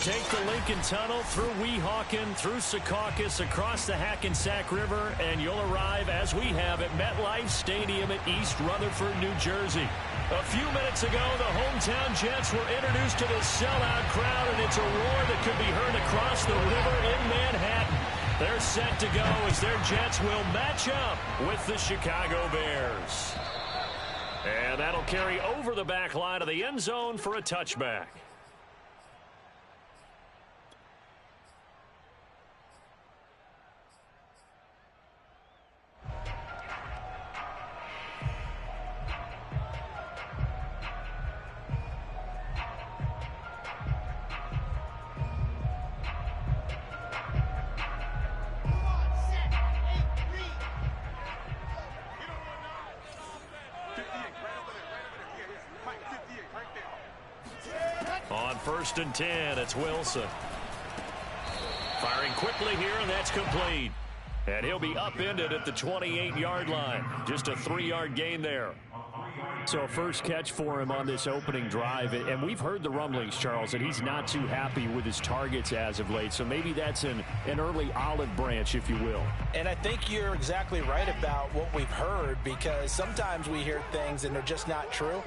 take the Lincoln Tunnel through Weehawken, through Secaucus, across the Hackensack River, and you'll arrive, as we have, at MetLife Stadium at East Rutherford, New Jersey. A few minutes ago, the hometown Jets were introduced to this sellout crowd, and it's a roar that could be heard across the river in Manhattan. They're set to go as their Jets will match up with the Chicago Bears. And that'll carry over the back line of the end zone for a touchback. On 1st and 10, it's Wilson. Firing quickly here, and that's complete. And he'll be upended at the 28-yard line. Just a 3-yard gain there. So a first catch for him on this opening drive. And we've heard the rumblings, Charles, that he's not too happy with his targets as of late. So maybe that's an early olive branch, if you will. And I think you're exactly right about what we've heard, because sometimes we hear things and they're just not true.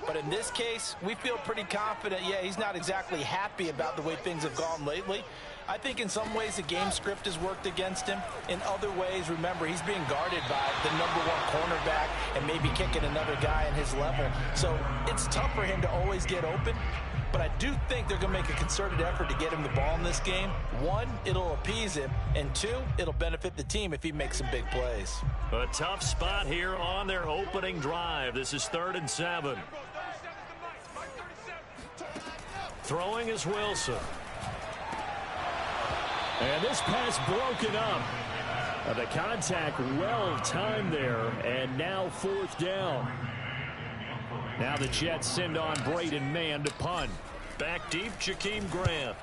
But in this case, we feel pretty confident. Yeah, he's not exactly happy about the way things have gone lately. I think in some ways the game script has worked against him. In other ways, remember, he's being guarded by the #1 cornerback and maybe kicking another guy at his level. So it's tough for him to always get open. But I do think they're going to make a concerted effort to get him the ball in this game. 1, it'll appease him. And 2, it'll benefit the team if he makes some big plays. A tough spot here on their opening drive. This is 3rd and 7. Throwing is Wilson. And this pass broken up. The contact well timed there, and now 4th down. Now the Jets send on Braden Mann to punt. Back deep, Jakeem Grant.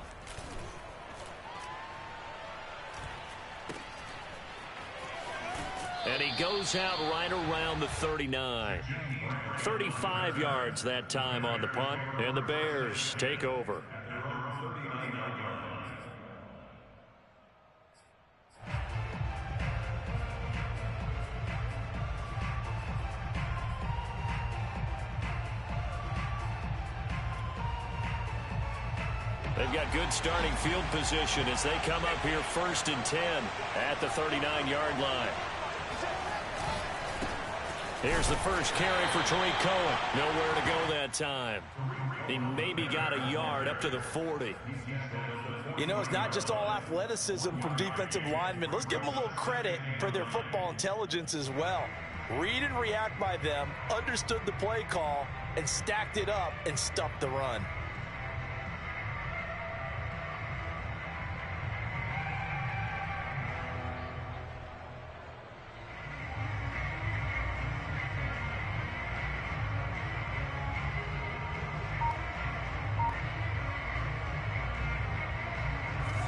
And he goes out right around the 39. 35 yards that time on the punt, and the Bears take over. They've got good starting field position as they come up here 1st and 10 at the 39-yard line. Here's the first carry for Tariq Cohen. Nowhere to go that time. He maybe got a yard up to the 40. You know, it's not just all athleticism from defensive linemen. Let's give them a little credit for their football intelligence as well. Read and react by them, understood the play call, and stacked it up and stuffed the run.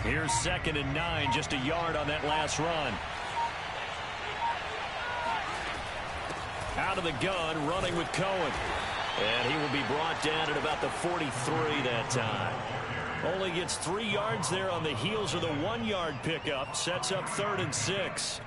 Here's 2nd and 9, just a yard on that last run. Out of the gun, running with Cohen. And he will be brought down at about the 43 that time. Only gets 3 yards there on the heels of the 1-yard pickup. Sets up 3rd and 6.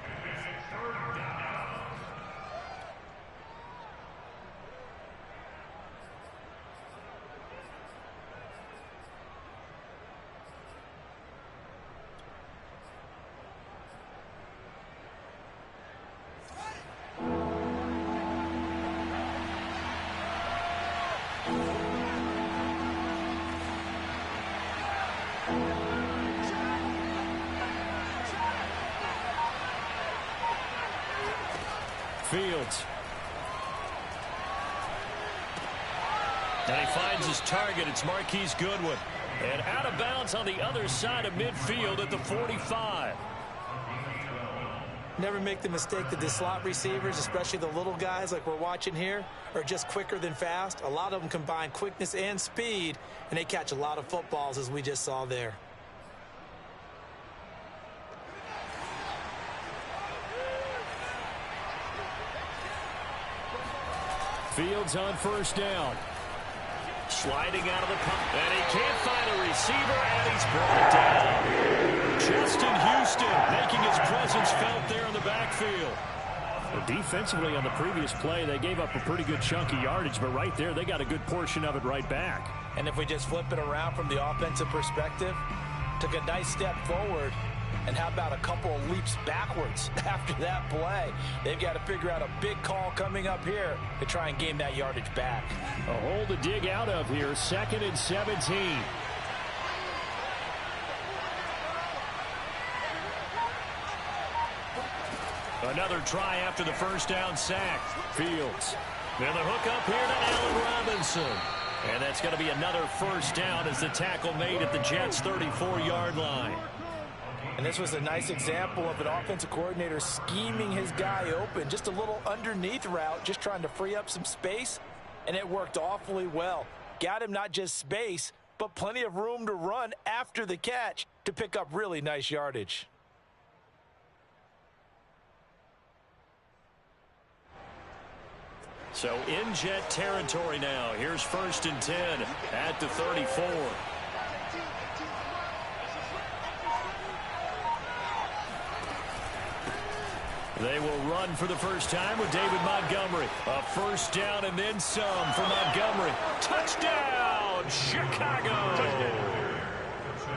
Fields. And he finds his target. It's Marquise Goodwin. And out of bounds on the other side of midfield at the 45. Never make the mistake that the slot receivers, especially the little guys like we're watching here, are just quicker than fast. A lot of them combine quickness and speed, and they catch a lot of footballs, as we just saw there. Fields on 1st down. Sliding out of the pocket. And he can't find a receiver, and he's brought down. Justin Houston making his presence felt there in the backfield. Well, defensively on the previous play, they gave up a pretty good chunk of yardage, but right there, they got a good portion of it right back. And if we just flip it around from the offensive perspective, took a nice step forward, and how about a couple of leaps backwards after that play? They've got to figure out a big call coming up here to try and gain that yardage back. A hole to dig out of here, 2nd and 17. Another try after the first down sack. Fields. And the hook up here to Allen Robinson. And that's going to be another first down as the tackle made at the Jets' 34-yard line. And this was a nice example of an offensive coordinator scheming his guy open. Just a little underneath route, just trying to free up some space. And it worked awfully well. Got him not just space, but plenty of room to run after the catch to pick up really nice yardage. So in Jet territory now. Here's 1st and 10 at the 34. They will run for the first time with David Montgomery. A first down and then some for Montgomery. Touchdown, Chicago!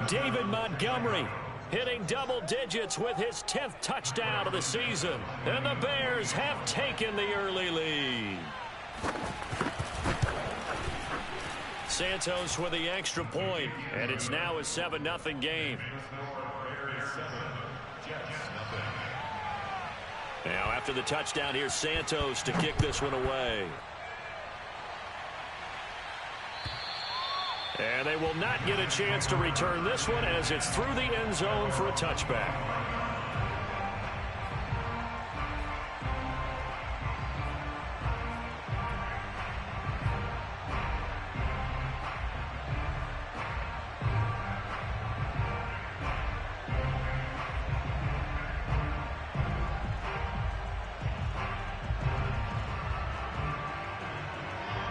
David Montgomery hitting double digits with his 10th touchdown of the season. And the Bears have taken the early lead. Santos with the extra point, and it's now a 7-0 game. Now after the touchdown, here's Santos to kick this one away. And they will not get a chance to return this one as it's through the end zone for a touchback.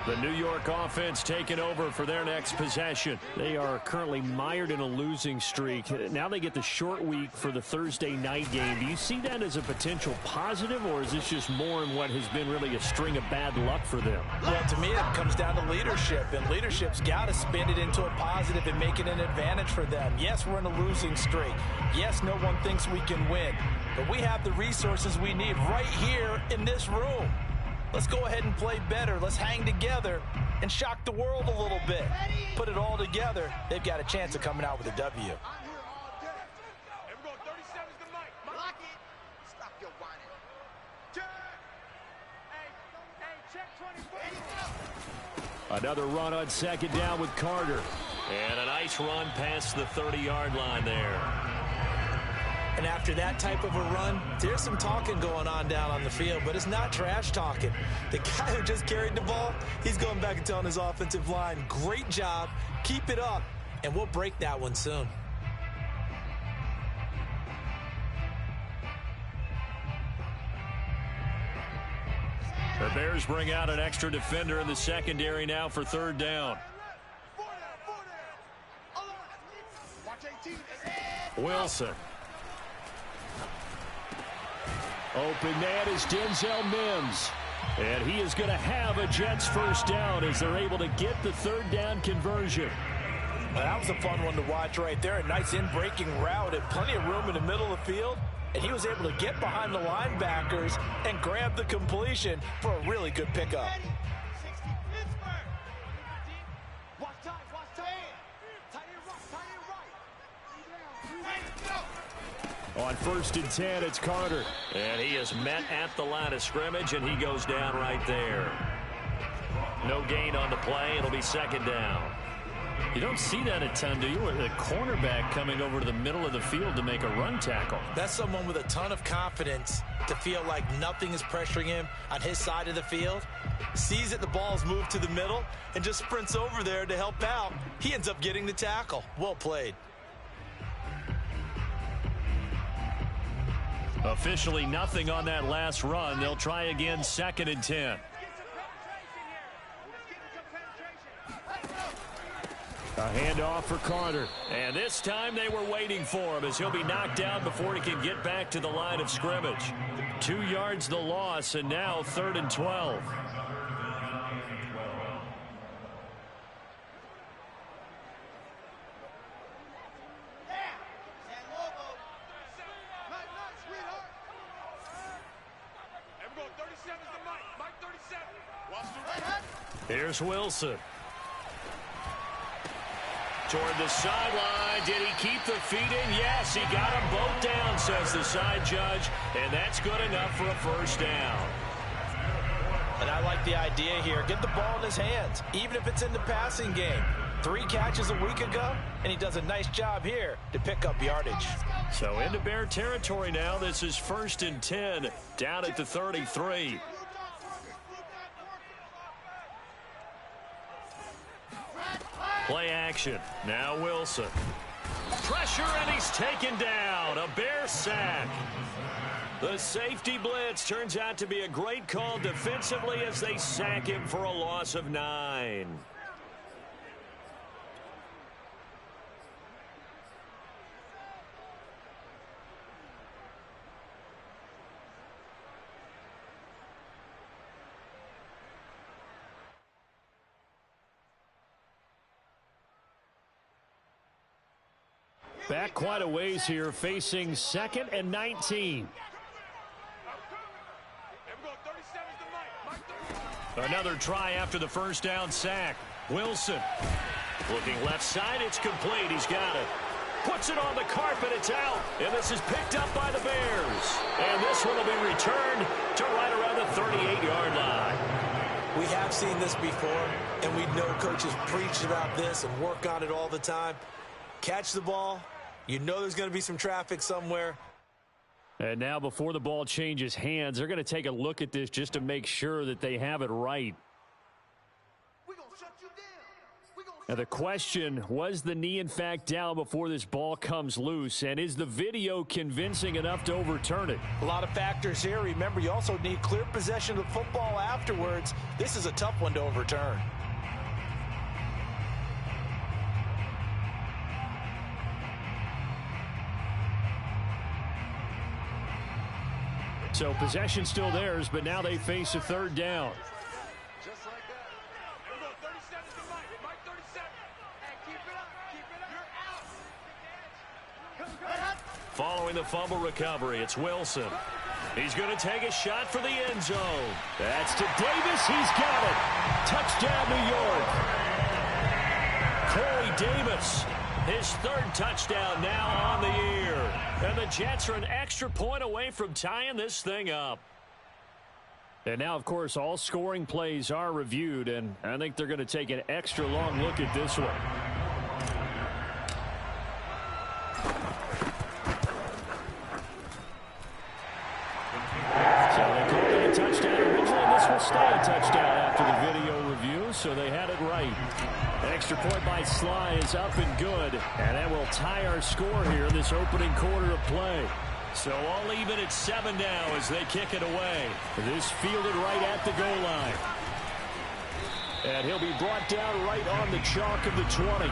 The New York offense taking over for their next possession. They are currently mired in a losing streak. Now they get the short week for the Thursday night game. Do you see that as a potential positive, or is this just more in what has been really a string of bad luck for them? Well, to me, it comes down to leadership, and leadership's got to spin it into a positive and make it an advantage for them. Yes, we're in a losing streak. Yes, no one thinks we can win, but we have the resources we need right here in this room. Let's go ahead and play better. Let's hang together and shock the world a little bit. Put it all together. They've got a chance of coming out with a W. Another run on 2nd down with Carter. And a nice run past the 30-yard line there. And after that type of a run, there's some talking going on down on the field, but it's not trash talking. The guy who just carried the ball, he's going back and telling his offensive line, great job, keep it up, and we'll break that one soon. The Bears bring out an extra defender in the secondary now for 3rd down. Wilson. Open man is Denzel Mims. And he is going to have a Jets first down as they're able to get the 3rd down conversion. Well, that was a fun one to watch right there. A nice in-breaking route and plenty of room in the middle of the field. And he was able to get behind the linebackers and grab the completion for a really good pickup. On 1st and 10, it's Carter. And he is met at the line of scrimmage, and he goes down right there. No gain on the play. It'll be 2nd down. You don't see that a ton, do you? The cornerback coming over to the middle of the field to make a run tackle. That's someone with a ton of confidence to feel like nothing is pressuring him on his side of the field. Sees that the ball's moved to the middle and just sprints over there to help out. He ends up getting the tackle. Well played. Officially nothing on that last run. They'll try again 2nd and 10. A handoff for Carter. And this time they were waiting for him as he'll be knocked down before he can get back to the line of scrimmage. 2 yards the loss, and now 3rd and 12. Here's Wilson. Toward the sideline. Did he keep the feet in? Yes, he got them both down, says the side judge. And that's good enough for a first down. And I like the idea here. Get the ball in his hands, even if it's in the passing game. 3 catches a week ago, and he does a nice job here to pick up yardage. So into Bear territory now. This is 1st and 10, down at the 33. Play action. Now Wilson. Pressure, and he's taken down. A Bear sack. The safety blitz turns out to be a great call defensively as they sack him for a loss of 9. Back quite a ways here, facing 2nd and 19. Another try after the first down sack. Wilson looking left side. It's complete. He's got it. Puts it on the carpet. It's out. And this is picked up by the Bears. And this one will be returned to right around the 38-yard line. We have seen this before, and we know coaches preach about this and work on it all the time. Catch the ball. You know there's going to be some traffic somewhere. And now before the ball changes hands, they're going to take a look at this just to make sure that they have it right. Now the question, was the knee in fact down before this ball comes loose? And is the video convincing enough to overturn it? A lot of factors here. Remember, you also need clear possession of the football afterwards. This is a tough one to overturn. So possession still theirs, but now they face a 3rd down. Just like that. Everyone, 37 to Mike 37. Hey, keep it up. Following the fumble recovery, it's Wilson. He's going to take a shot for the end zone. That's to Davis. He's got it. Touchdown, New York. Corey Davis, his 3rd touchdown now on the year. And the Jets are an extra point away from tying this thing up. And now, of course, all scoring plays are reviewed, and I think they're going to take an extra long look at this one. So they called it a touchdown originally. This will stay a touchdown after the video review, so they had it right. Extra point by Sly is up and good, and that will tie our score here in this opening quarter of play. So all even at 7 now as they kick it away. This fielded right at the goal line. And he'll be brought down right on the chalk of the 20.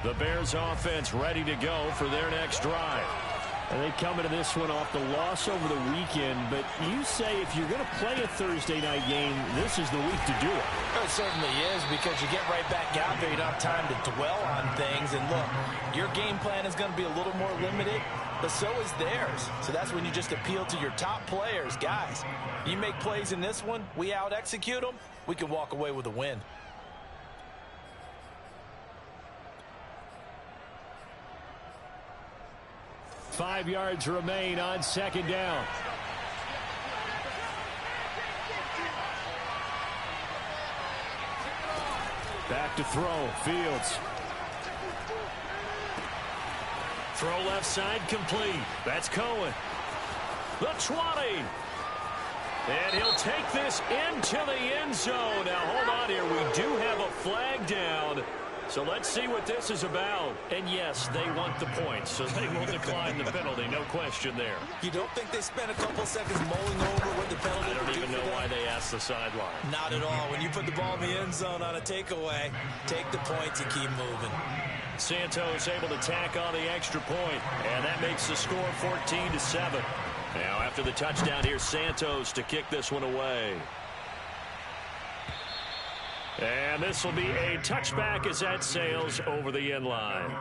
The Bears offense ready to go for their next drive. And they come into this one off the loss over the weekend, but you say if you're going to play a Thursday night game, this is the week to do it. It certainly is, because you get right back out there. You don't have time to dwell on things. And look, your game plan is going to be a little more limited, but so is theirs. So that's when you just appeal to your top players. Guys, you make plays in this one, we out-execute them, we can walk away with a win. Five yards remain on 2nd down. Back to throw. Fields. Throw left side complete. That's Cohen. The 20. And he'll take this into the end zone. Now, hold on here. We do have a flag down. So let's see what this is about. And, yes, they want the points, so they will decline the penalty. No question there. You don't think they spent a couple seconds mulling over what the penalty I would don't do even for know them? why they asked the sideline. Not at all. When you put the ball in the end zone on a takeaway, take the points and keep moving. Santos able to tack on the extra point, and that makes the score 14-7. Now, after the touchdown, here's Santos to kick this one away. And this will be a touchback as that sails over the end line.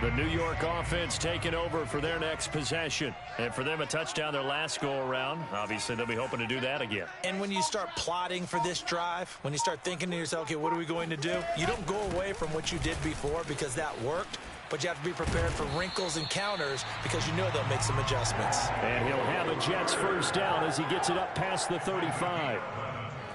The New York offense taking over for their next possession. And for them, a touchdown their last go-around. Obviously, they'll be hoping to do that again. And when you start plotting for this drive, when you start thinking to yourself, okay, what are we going to do? You don't go away from what you did before because that worked, but you have to be prepared for wrinkles and counters because you know they'll make some adjustments. And he'll have a Jets first down as he gets it up past the 35.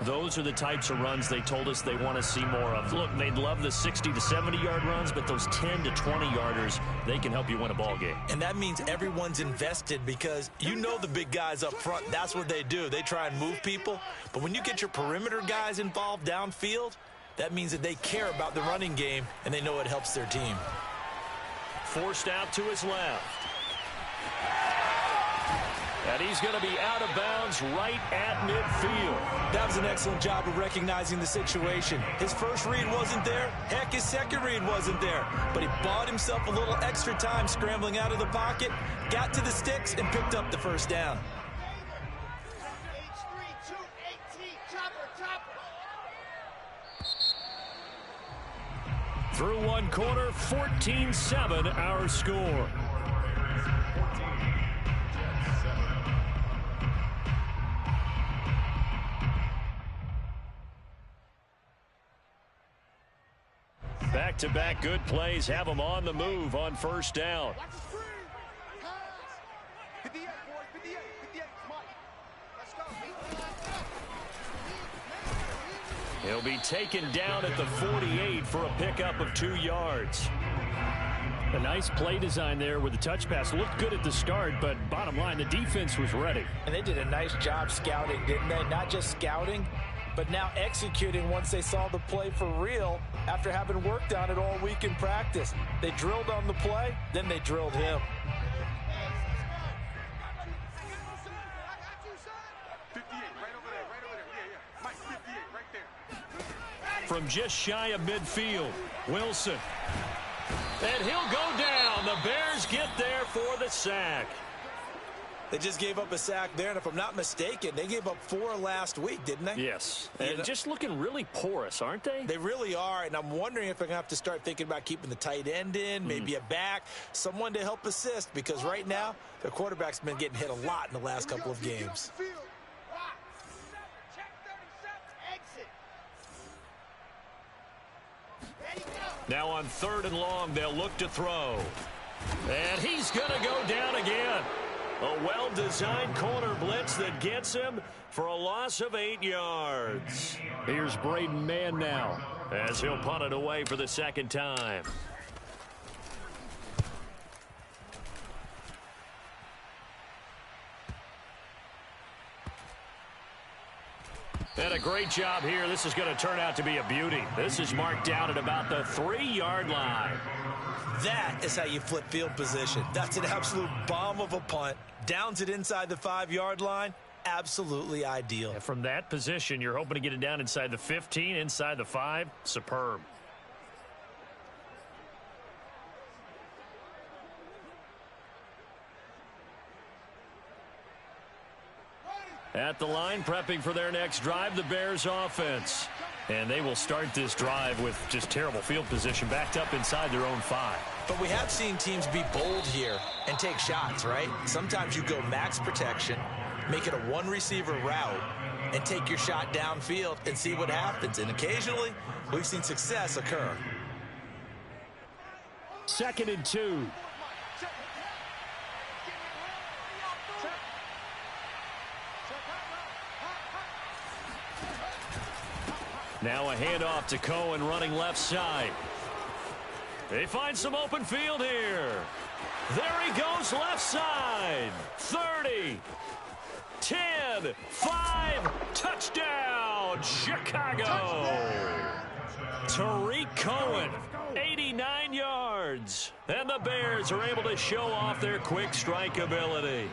Those are the types of runs they told us they want to see more of. Look, they'd love the 60 to 70-yard runs, but those 10 to 20-yarders, they can help you win a ball game. And that means everyone's invested because you know the big guys up front, that's what they do. They try and move people. But when you get your perimeter guys involved downfield, that means that they care about the running game and they know it helps their team. Forced out to his left. And he's going to be out of bounds right at midfield. That was an excellent job of recognizing the situation. His first read wasn't there. Heck, his second read wasn't there. But he bought himself a little extra time scrambling out of the pocket, got to the sticks, and picked up the first down. Through one quarter, 14-7 our score. Back-to-back good plays have them on the move on first down. Watch the screen. Pass. 58, boys. 58. 58. Mike. Let's go. He'll be taken down at the 48 for a pickup of 2 yards. A nice play design there with the touch pass. Looked good at the start, but bottom line, the defense was ready. And they did a nice job scouting, didn't they? Not just scouting, but now executing once they saw the play for real after having worked on it all week in practice. They drilled on the play, then they drilled him. 58, right over there. Right over there. Yeah. Mike, 58, right there. From just shy of midfield, Wilson. And he'll go down. The Bears get there for the sack. They just gave up a sack there, and if I'm not mistaken, they gave up 4 last week, didn't they? Yes, and just looking really porous, aren't they? They really are, and I'm wondering if they're going to have to start thinking about keeping the tight end in, maybe a back, someone to help assist, because right now, their quarterback's been getting hit a lot in the last couple of games. Now on 3rd and long, they'll look to throw. And he's going to go down again. A well-designed corner blitz that gets him for a loss of 8 yards. Here's Braden Mann now as he'll punt it away for the second time. And a great job here. This is going to turn out to be a beauty. This is marked down at about the 3-yard line. That is how you flip field position. That's an absolute bomb of a punt. Downs it inside the 5-yard line. Absolutely ideal. And from that position, you're hoping to get it down inside the 15, inside the 5. Superb. At the line, prepping for their next drive, the Bears offense. And they will start this drive with just terrible field position, backed up inside their own 5. But we have seen teams be bold here and take shots, right? Sometimes you go max protection, make it a one-receiver route, and take your shot downfield and see what happens. And occasionally, we've seen success occur. 2nd and 2. Now a handoff to Cohen running left side. They find some open field here. There he goes left side. 30, 10, 5, touchdown, Chicago. Tariq Cohen, 89 yards. And the Bears are able to show off their quick strike ability.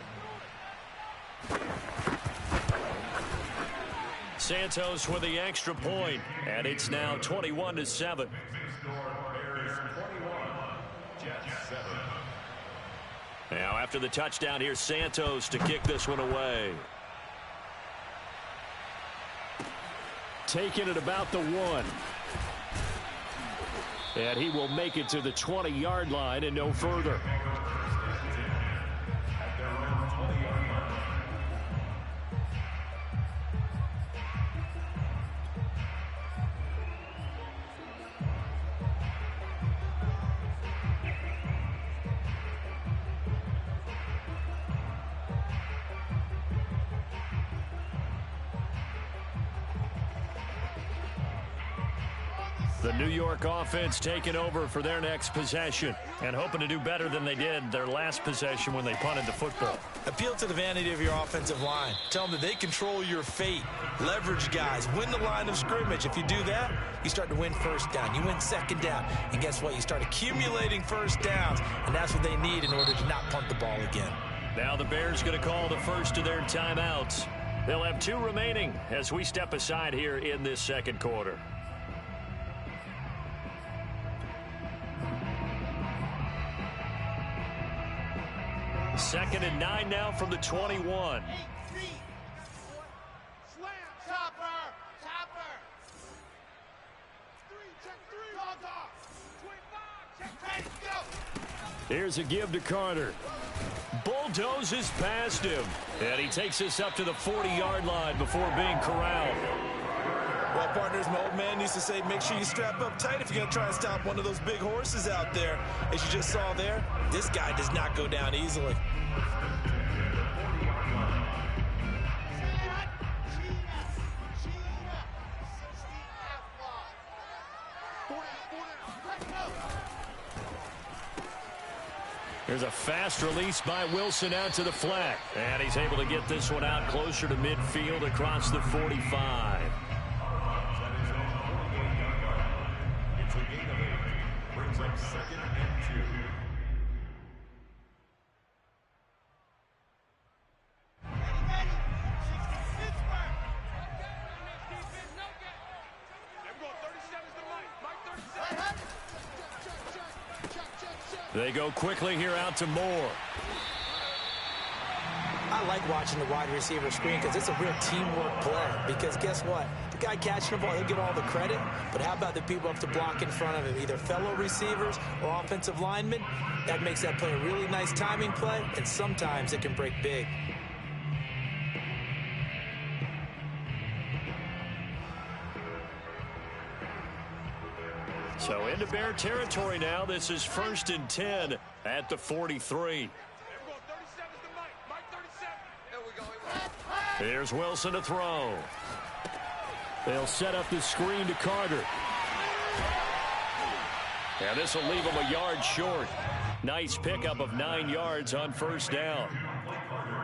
Santos with the extra point, and it's now 21-7. Now after the touchdown, here's Santos to kick this one away. Taking it about the 1. And he will make it to the 20-yard line and no further. The New York offense taking over for their next possession and hoping to do better than they did their last possession when they punted the football. Appeal to the vanity of your offensive line. Tell them that they control your fate. Leverage guys. Win the line of scrimmage. If you do that, you start to win first down. You win second down. And guess what? You start accumulating first downs. And that's what they need in order to not punt the ball again. Now the Bears going to call the first of their timeouts. They'll have 2 remaining as we step aside here in this second quarter. 2nd and 9 now from the 21. Slam, topper, topper. 3, check 3. Dog off. 25, check 10, go. Here's a give to Carter. Bulldozes past him. And he takes us up to the 40-yard line before being corralled. Well, partners, my old man used to say, make sure you strap up tight if you're going to try and stop one of those big horses out there. As you just saw there, this guy does not go down easily. There's a fast release by Wilson out to the flat. And he's able to get this one out closer to midfield across the 45. It's a gain of 8. Brings up 2nd and 2. They go quickly here out to Moore. I like watching the wide receiver screen because it's a real teamwork play. Because guess what? The guy catching the ball, he'll get all the credit. But how about the people up to block in front of him? Either fellow receivers or offensive linemen. That makes that play a really nice timing play. And sometimes it can break big. So into Bear territory now. This is 1st and 10 at the 43. Here's Wilson to throw. They'll set up the screen to Carter. And this will leave him a yard short. Nice pickup of 9 yards on 1st down.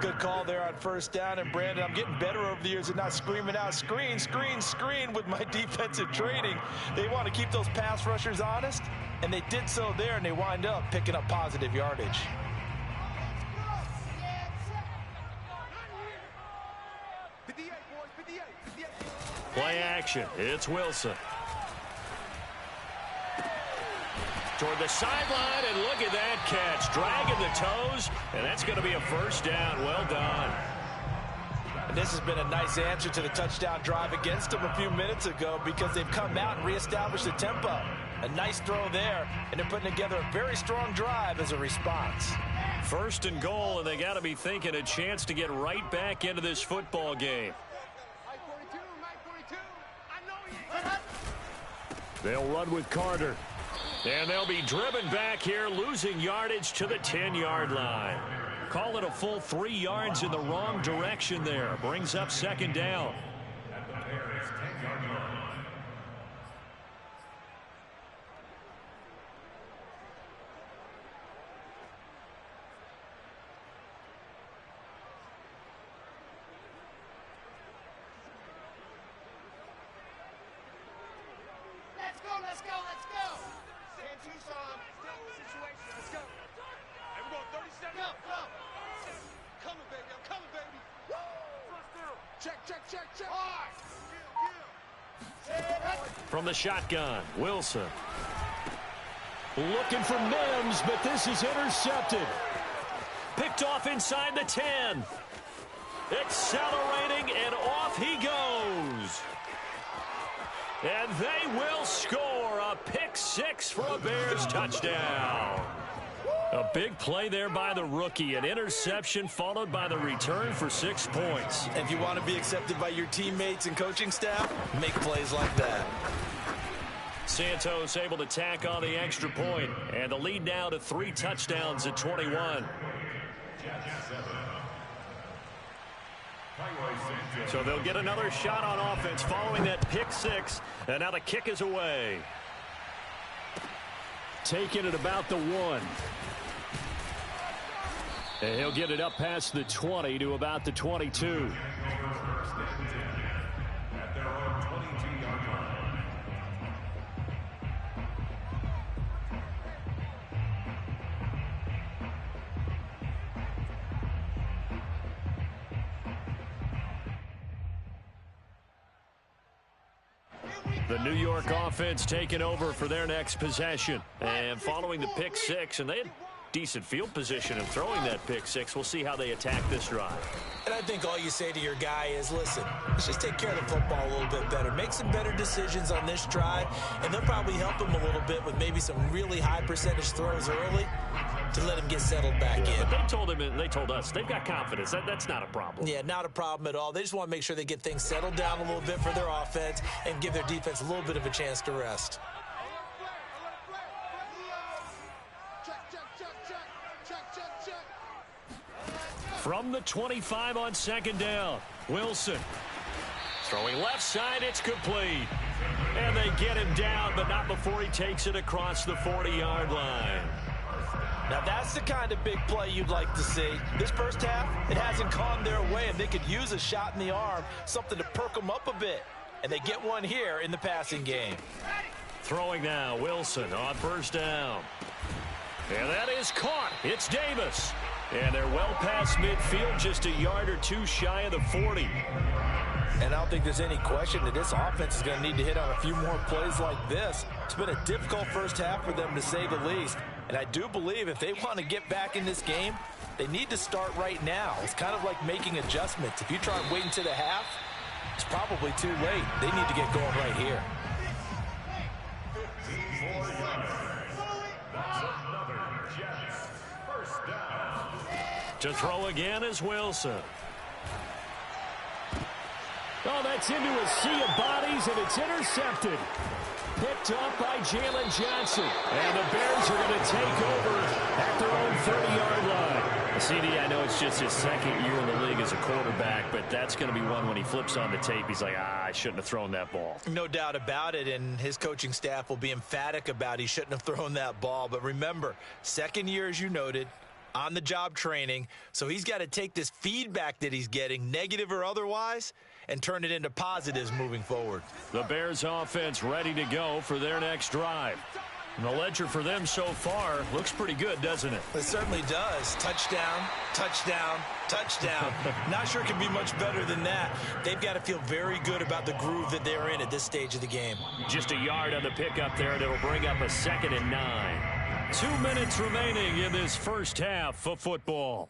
Good call there on 1st down. And, Brandon, I'm getting better over the years at not screaming out, screen, screen, screen with my defensive training. They want to keep those pass rushers honest, and they did so there, and they wind up picking up positive yardage. Play action. It's Wilson. Toward the sideline, and look at that catch. Dragging the toes, and that's going to be a 1st down. Well done. And this has been a nice answer to the touchdown drive against them a few minutes ago because they've come out and reestablished the tempo. A nice throw there, and they're putting together a very strong drive as a response. First and goal, and they got to be thinking a chance to get right back into this football game. They'll run with Carter. And they'll be driven back here, losing yardage to the 10-yard line. Call it a full 3 yards in the wrong direction there. Brings up second down. At the Bears' 10-yard line. Let's go. Stand Tucson. Still in the situation. Let's go. Hey, we're going 37. Go. Coming, baby. I'm coming, baby. Woo! First down. Check. Hard. From the shotgun, Wilson. Looking for Mims, but this is intercepted. Picked off inside the 10. Accelerating, and off he goes. And they will score a pick 6 for a Bears touchdown. A big play there by the rookie. An interception followed by the return for 6 points. If you want to be accepted by your teammates and coaching staff, make plays like that. Santos able to tack on the extra point, and the lead now to 3 touchdowns at 21. So they'll get another shot on offense following that pick 6, and now the kick is away. Taking it about the 1. And he'll get it up past the 20 to about the 22. At their own 22-yard line. The New York offense taking over for their next possession. And following the pick 6, and they had decent field position in throwing that pick 6. We'll see how they attack this drive. And I think all you say to your guy is, listen, let's just take care of the football a little bit better. Make some better decisions on this drive, and they'll probably help him a little bit with maybe some really high percentage throws early to let him get settled back in. But they told him, and they told us, they've got confidence. That's not a problem. Yeah, not a problem at all. They just want to make sure they get things settled down a little bit for their offense and give their defense a little bit of a chance to rest. From the 25 on second down, Wilson. Throwing left side, it's complete. And they get him down, but not before he takes it across the 40-yard line. Now, that's the kind of big play you'd like to see. This first half, it hasn't gone their way, and they could use a shot in the arm, something to perk them up a bit. And they get one here in the passing game. Throwing now, Wilson on first down. And that is caught. It's Davis. And they're well past midfield, just a yard or 2 shy of the 40. And I don't think there's any question that this offense is going to need to hit on a few more plays like this. It's been a difficult first half for them, to say the least. And I do believe if they want to get back in this game, they need to start right now. It's kind of like making adjustments. If you try waiting to the half, it's probably too late. They need to get going right here. To throw again is Wilson. Oh, that's into a sea of bodies, and it's intercepted. Picked up by Jalen Johnson. And the Bears are going to take over at their own 30-yard line. CD, I know it's just his second year in the league as a quarterback, but that's going to be one when he flips on the tape. He's like, I shouldn't have thrown that ball. No doubt about it, and his coaching staff will be emphatic about he shouldn't have thrown that ball. But remember, second year, as you noted, on-the-job training, so he's got to take this feedback that he's getting, negative or otherwise, and turn it into positives moving forward. The Bears offense ready to go for their next drive. And the ledger for them so far looks pretty good, doesn't it? It certainly does. Touchdown, touchdown, touchdown. Not sure it can be much better than that. They've got to feel very good about the groove that they're in at this stage of the game. Just a yard on the pickup there, and it'll bring up a 2nd and 9. 2 minutes remaining in this first half of football.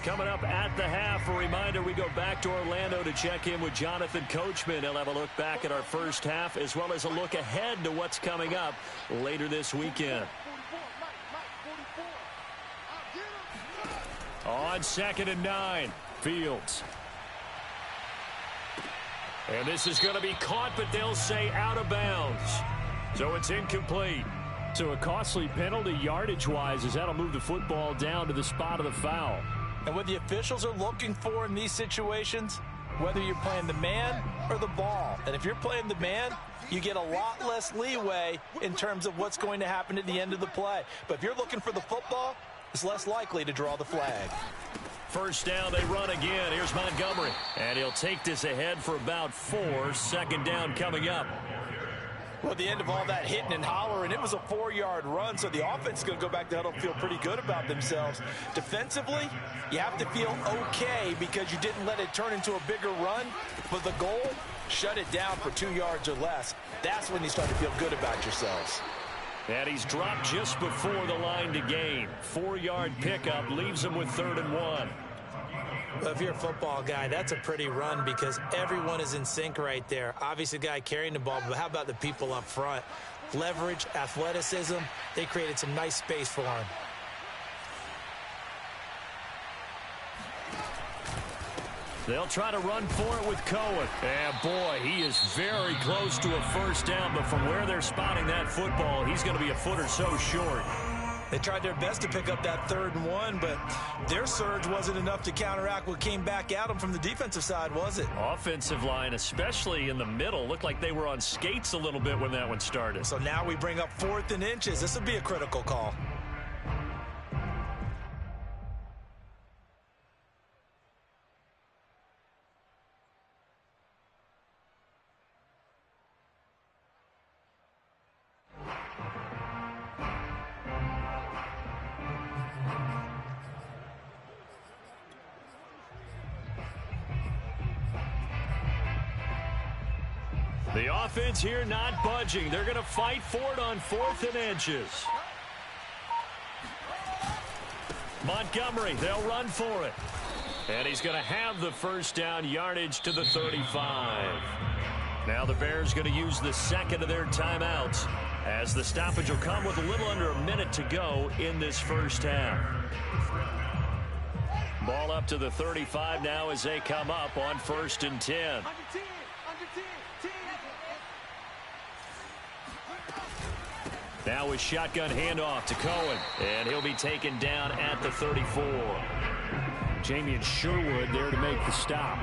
Coming up at the half, a reminder we go back to Orlando to check in with Jonathan Coachman. He'll have a look back at our first half as well as a look ahead to what's coming up later this weekend. On 2nd and 9, Fields. And this is going to be caught, but they'll say out of bounds. So it's incomplete. So a costly penalty yardage-wise as that'll move the football down to the spot of the foul. And what the officials are looking for in these situations, whether you're playing the man or the ball. And if you're playing the man, you get a lot less leeway in terms of what's going to happen at the end of the play. But if you're looking for the football, it's less likely to draw the flag. First down, they run again. Here's Montgomery. And he'll take this ahead for about 4. 2nd down coming up. Well, at the end of all that hitting and hollering, it was a 4-yard run, so the offense is going to go back to huddle and feel pretty good about themselves. Defensively, you have to feel okay because you didn't let it turn into a bigger run, but the goal, shut it down for 2 yards or less. That's when you start to feel good about yourselves. And he's dropped just before the line to gain. 4-yard pickup leaves him with 3rd and 1. Well, if you're a football guy, that's a pretty run because everyone is in sync right there. Obviously, the guy carrying the ball, but how about the people up front? Leverage, athleticism, they created some nice space for him. They'll try to run for it with Cohen. And, boy, he is very close to a first down, but from where they're spotting that football, he's going to be a foot or so short. They tried their best to pick up that 3rd and 1, but their surge wasn't enough to counteract what came back at them from the defensive side, was it? Offensive line, especially in the middle, looked like they were on skates a little bit when that one started. So now we bring up 4th and inches. This would be a critical call. The offense here not budging. They're going to fight for it on 4th and inches. Montgomery, they'll run for it. And he's going to have the first down, yardage to the 35. Now the Bears going to use the 2nd of their timeouts as the stoppage will come with a little under a minute to go in this first half. Ball up to the 35 now as they come up on 1st and 10. Now a shotgun handoff to Cohen, and he'll be taken down at the 34. Jamie and Sherwood there to make the stop.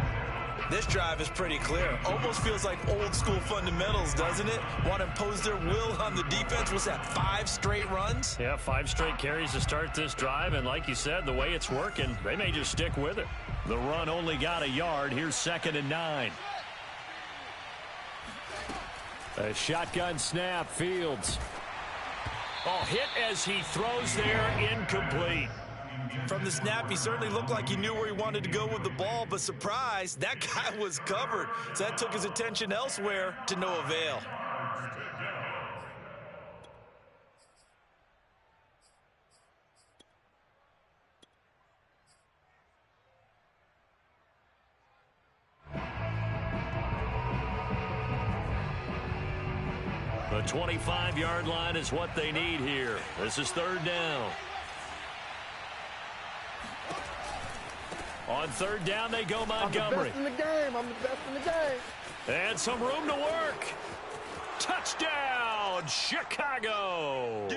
This drive is pretty clear. Almost feels like old school fundamentals, doesn't it? Want to impose their will on the defense. What's that, 5 straight runs? Yeah, 5 straight carries to start this drive, and like you said, the way it's working, they may just stick with it. The run only got a yard. Here's 2nd and 9. A shotgun snap, Fields. Oh, hit as he throws there, incomplete. From the snap, he certainly looked like he knew where he wanted to go with the ball, but surprise, that guy was covered. So that took his attention elsewhere to no avail. The 25-yard line is what they need here. This is 3rd down. On 3rd down, they go Montgomery. I'm the best in the game. I'm the best in the game. And some room to work. Touchdown, Chicago.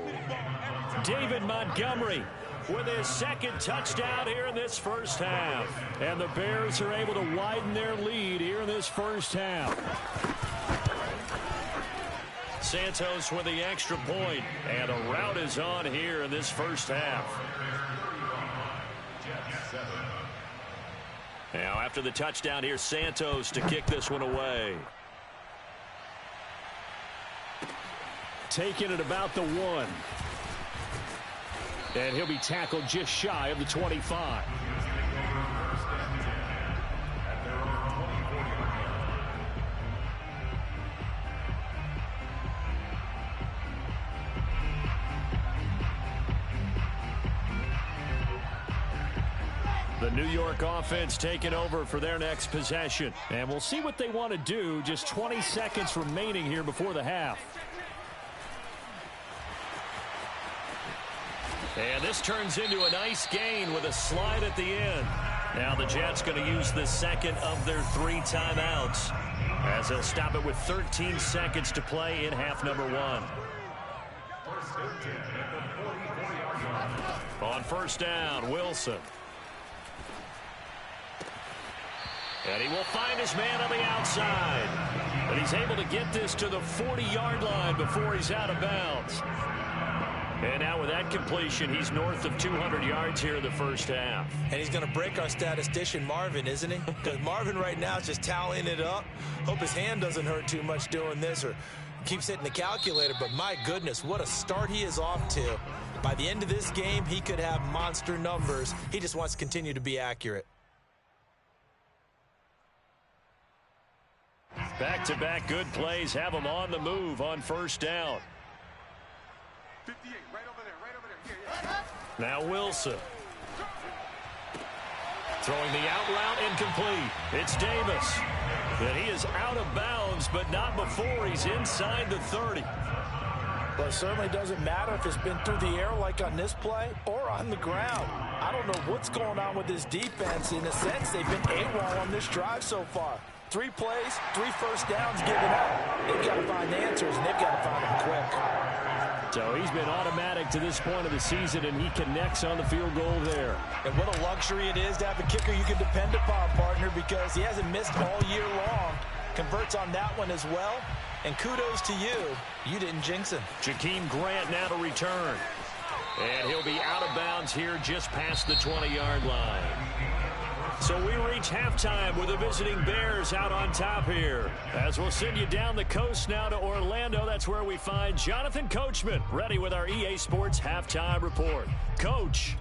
David Montgomery with his 2nd touchdown here in this first half. And the Bears are able to widen their lead here in this first half. Santos with the extra point, and a rout is on here in this first half. Now after the touchdown here, Santos to kick this one away. Taking it about the 1. And he'll be tackled just shy of the 25. The New York offense taking over for their next possession. And we'll see what they want to do. Just 20 seconds remaining here before the half. And this turns into a nice gain with a slide at the end. Now the Jets going to use the second of their 3 timeouts, as they'll stop it with 13 seconds to play in half number 1. On first down, Wilson. And he will find his man on the outside. But he's able to get this to the 40-yard line before he's out of bounds. And now with that completion, he's north of 200 yards here in the first half. And he's going to break our statistician, Marvin, isn't he? Because Marvin right now is just tallying it up. Hope his hand doesn't hurt too much doing this or keeps hitting the calculator. But my goodness, what a start he is off to. By the end of this game, he could have monster numbers. He just wants to continue to be accurate. Back-to-back good plays have him on the move on first down. 58, right over there. Yeah. Now Wilson. Throwing the out route incomplete. It's Davis. And he is out of bounds, but not before he's inside the 30. But it certainly doesn't matter if it's been through the air like on this play or on the ground. I don't know what's going on with this defense. In a sense, they've been AWOL on this drive so far. 3 plays, 3 first downs given up. They've got to find answers, and they've got to find them quick. So he's been automatic to this point of the season, and he connects on the field goal there. And what a luxury it is to have a kicker you can depend upon, partner, because he hasn't missed all year long. Converts on that one as well. And kudos to you. You didn't jinx him. Jakeem Grant now to return. And he'll be out of bounds here just past the 20-yard line. So we reach halftime with the visiting Bears out on top here. As we'll send you down the coast now to Orlando, that's where we find Jonathan Coachman, ready with our EA Sports Halftime Report. Coach.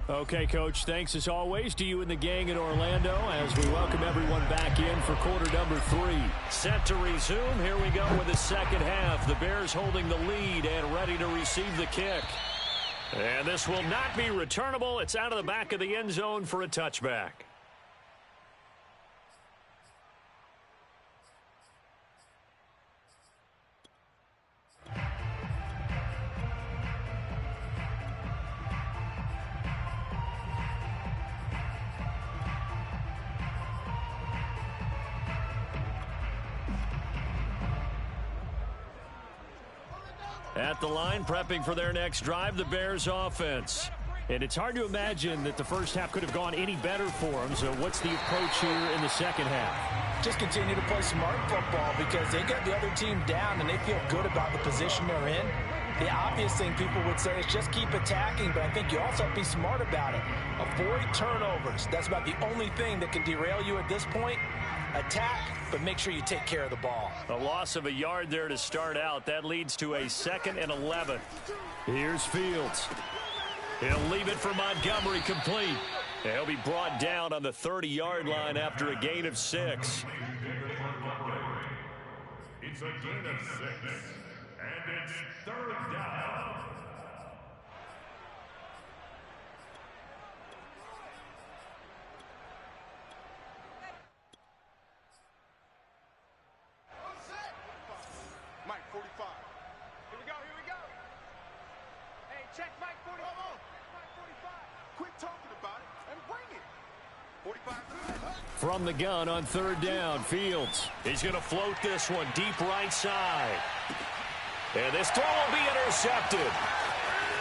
Okay, Coach, thanks as always to you and the gang in Orlando as we welcome everyone back in for quarter number 3. Set to resume. Here we go with the second half. The Bears holding the lead and ready to receive the kick. And this will not be returnable. It's out of the back of the end zone for a touchback. At the line, prepping for their next drive, the Bears offense. And it's hard to imagine that the first half could have gone any better for them. So what's the approach here in the second half? Just continue to play smart football because they got the other team down and they feel good about the position they're in. The obvious thing people would say is just keep attacking, but I think you also have to be smart about it. Avoid turnovers. That's about the only thing that can derail you at this point. Attack, but make sure you take care of the ball. A loss of a yard there to start out. That leads to a 2nd and 11. Here's Fields. He'll leave it for Montgomery complete. He'll be brought down on the 30-yard line after a gain of 6. It's a gain of 6, and it's 3rd down. Mike, 45. Here we go. Hey, check Mike 45. Mike 45. Quit talking about it and bring it. 45 good. From the gun on 3rd down, Fields. He's going to float this one deep right side. And this throw will be intercepted.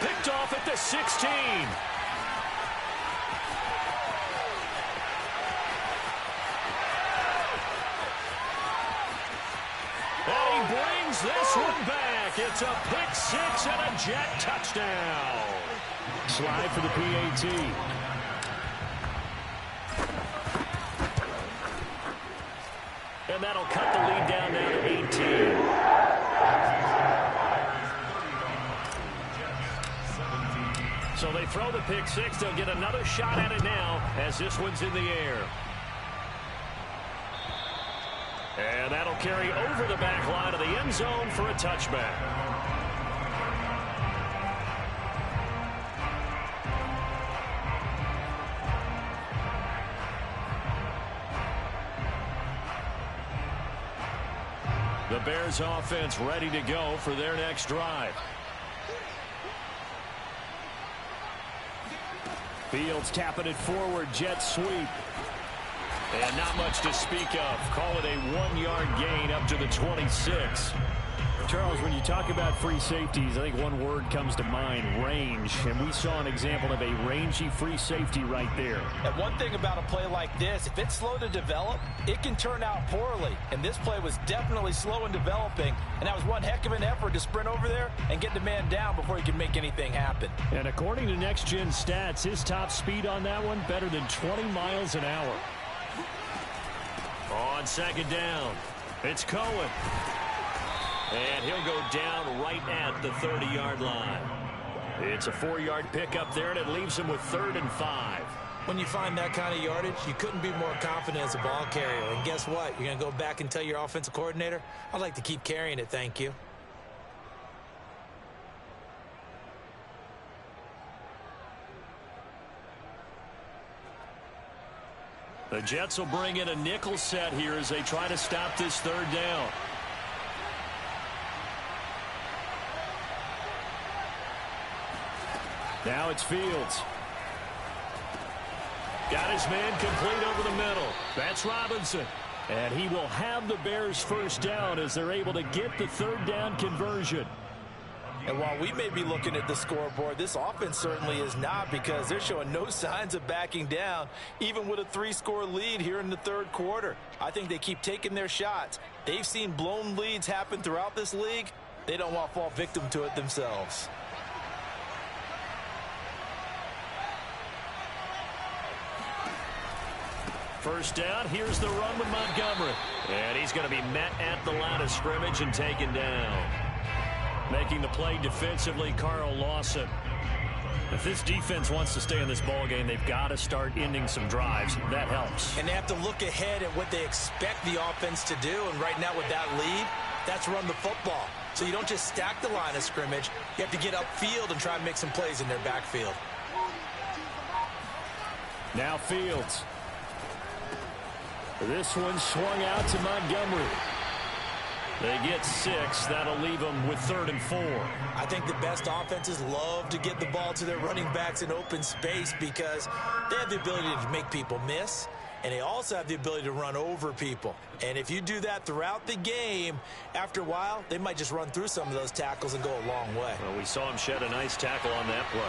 Picked off at the 16. And he brings this one back. It's a pick 6 and a Jet touchdown. Slide for the PAT. And that'll cut the lead down now to 18. So they throw the pick 6. They'll get another shot at it now as this one's in the air. And that'll carry over the back line of the end zone for a touchback. The Bears offense ready to go for their next drive. Fields tapping it forward, jet sweep. And not much to speak of. Call it a 1-yard gain up to the 26. Charles, when you talk about free safeties, I think one word comes to mind, range. And we saw an example of a rangy free safety right there. And one thing about a play like this, if it's slow to develop, it can turn out poorly. And this play was definitely slow in developing. And that was one heck of an effort to sprint over there and get the man down before he could make anything happen. And according to Next Gen Stats, his top speed on that one, better than 20 miles an hour. On second down, it's Cohen. And he'll go down right at the 30-yard line. It's a 4-yard pickup there, and it leaves him with 3rd and 5. When you find that kind of yardage, you couldn't be more confident as a ball carrier. And guess what? You're going to go back and tell your offensive coordinator, I'd like to keep carrying it, thank you. The Jets will bring in a nickel set here as they try to stop this 3rd down. Now it's Fields. Got his man complete over the middle. That's Robinson. And he will have the Bears 1st down as they're able to get the 3rd down conversion. And while we may be looking at the scoreboard, this offense certainly is not, because they're showing no signs of backing down, even with a 3-score lead here in the 3rd quarter. I think they keep taking their shots. They've seen blown leads happen throughout this league. They don't want to fall victim to it themselves. First down, here's the run with Montgomery. And he's going to be met at the line of scrimmage and taken down. Making the play defensively, Carl Lawson. If this defense wants to stay in this ball game, they've got to start ending some drives. That helps. And they have to look ahead at what they expect the offense to do. And right now with that lead, that's run the football. So you don't just stack the line of scrimmage. You have to get upfield and try and make some plays in their backfield. Now Fields. This one swung out to Montgomery. They get 6. That'll leave them with 3rd and 4. I think the best offenses love to get the ball to their running backs in open space because they have the ability to make people miss, and they also have the ability to run over people. And if you do that throughout the game, after a while, they might just run through some of those tackles and go a long way. Well, we saw him shed a nice tackle on that play.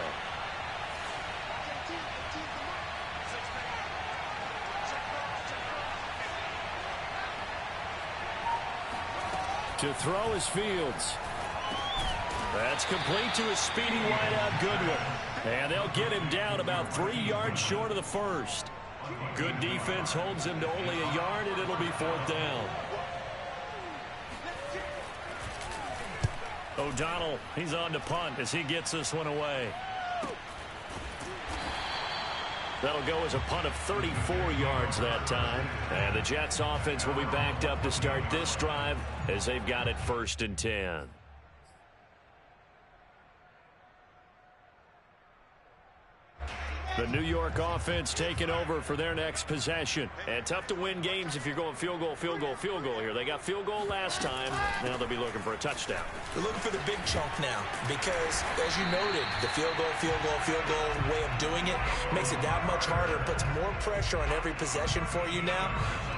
To throw is Fields. That's complete to his speedy wideout Goodwin. And they'll get him down about 3 yards short of the 1st. Good defense holds him to only a yard, and it'll be 4th down. O'Donnell, he's on to punt as he gets this one away. That'll go as a punt of 34 yards that time. And the Jets offense will be backed up to start this drive as they've got it 1st and 10. The New York offense taking over for their next possession. And tough to win games if you're going field goal, field goal, field goal here. They got field goal last time. Now they'll be looking for a touchdown. They're looking for the big chunk now because, as you noted, the field goal way of doing it makes it that much harder and puts more pressure on every possession for you now.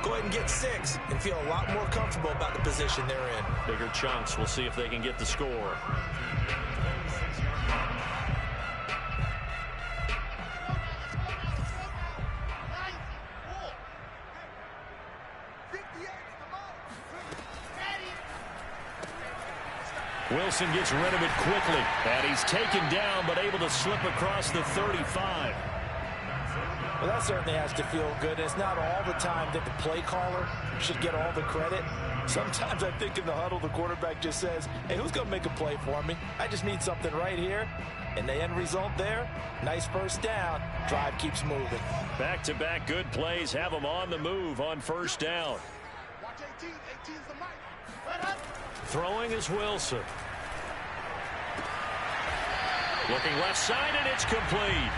Go ahead and get 6 and feel a lot more comfortable about the position they're in. Bigger chunks. We'll see if they can get the score. Wilson gets rid of it quickly, and he's taken down but able to slip across the 35. Well, that certainly has to feel good. It's not all the time that the play caller should get all the credit. Sometimes I think in the huddle, the quarterback just says, hey, who's going to make a play for me? I just need something right here. And the end result there, nice 1st down. Drive keeps moving. Back-to-back good plays have them on the move on 1st down. Watch 18. 18's the mic. Throwing is Wilson. Looking left side, and it's complete.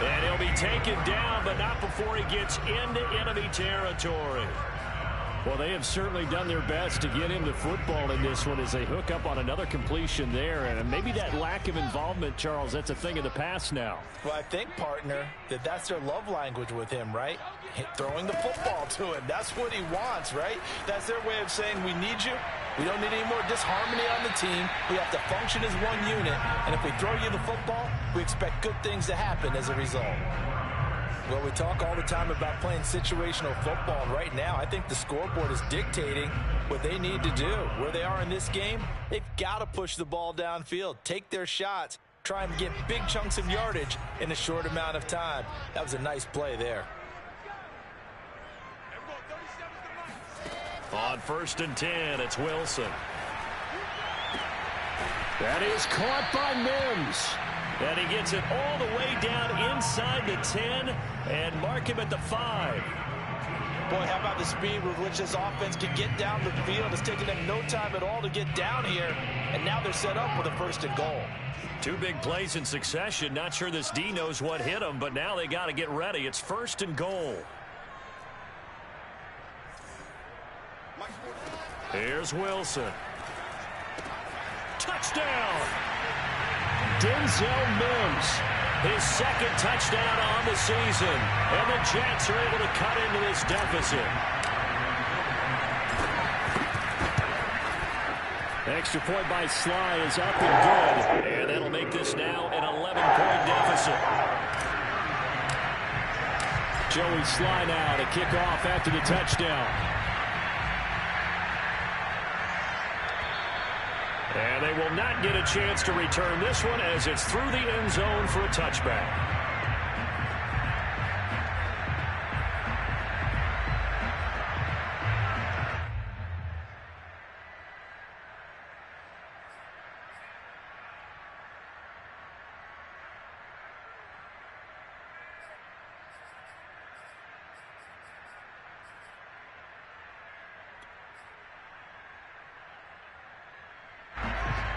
And he'll be taken down, but not before he gets into enemy territory. Well, they have certainly done their best to get him the football in this one as they hook up on another completion there. And maybe that lack of involvement, Charles, that's a thing of the past now. Well, I think, partner, that's their love language with him, right? Throwing the football to him. That's what he wants, right? That's their way of saying, we need you. We don't need any more disharmony on the team. We have to function as one unit. And if we throw you the football, we expect good things to happen as a result. Well, we talk all the time about playing situational football, and right now I think the scoreboard is dictating what they need to do. Where they are in this game, they've got to push the ball downfield, take their shots, try and get big chunks of yardage in a short amount of time. That was a nice play there. On 1st and 10, it's Wilson. That is caught by Mims. And he gets it all the way down inside the 10 and mark him at the 5. Boy, how about the speed with which this offense can get down the field? It's taken them no time at all to get down here, and now they're set up with a 1st and goal. 2 big plays in succession. Not sure this D knows what hit him, but now they got to get ready. It's 1st and goal. Here's Wilson. Touchdown! Denzel Mims. His 2nd touchdown on the season. And the Jets are able to cut into this deficit. Extra point by Sly is up and good. And that'll make this now an 11-point deficit. Joey Sly now to kick off after the touchdown. And they will not get a chance to return this one as it's through the end zone for a touchback.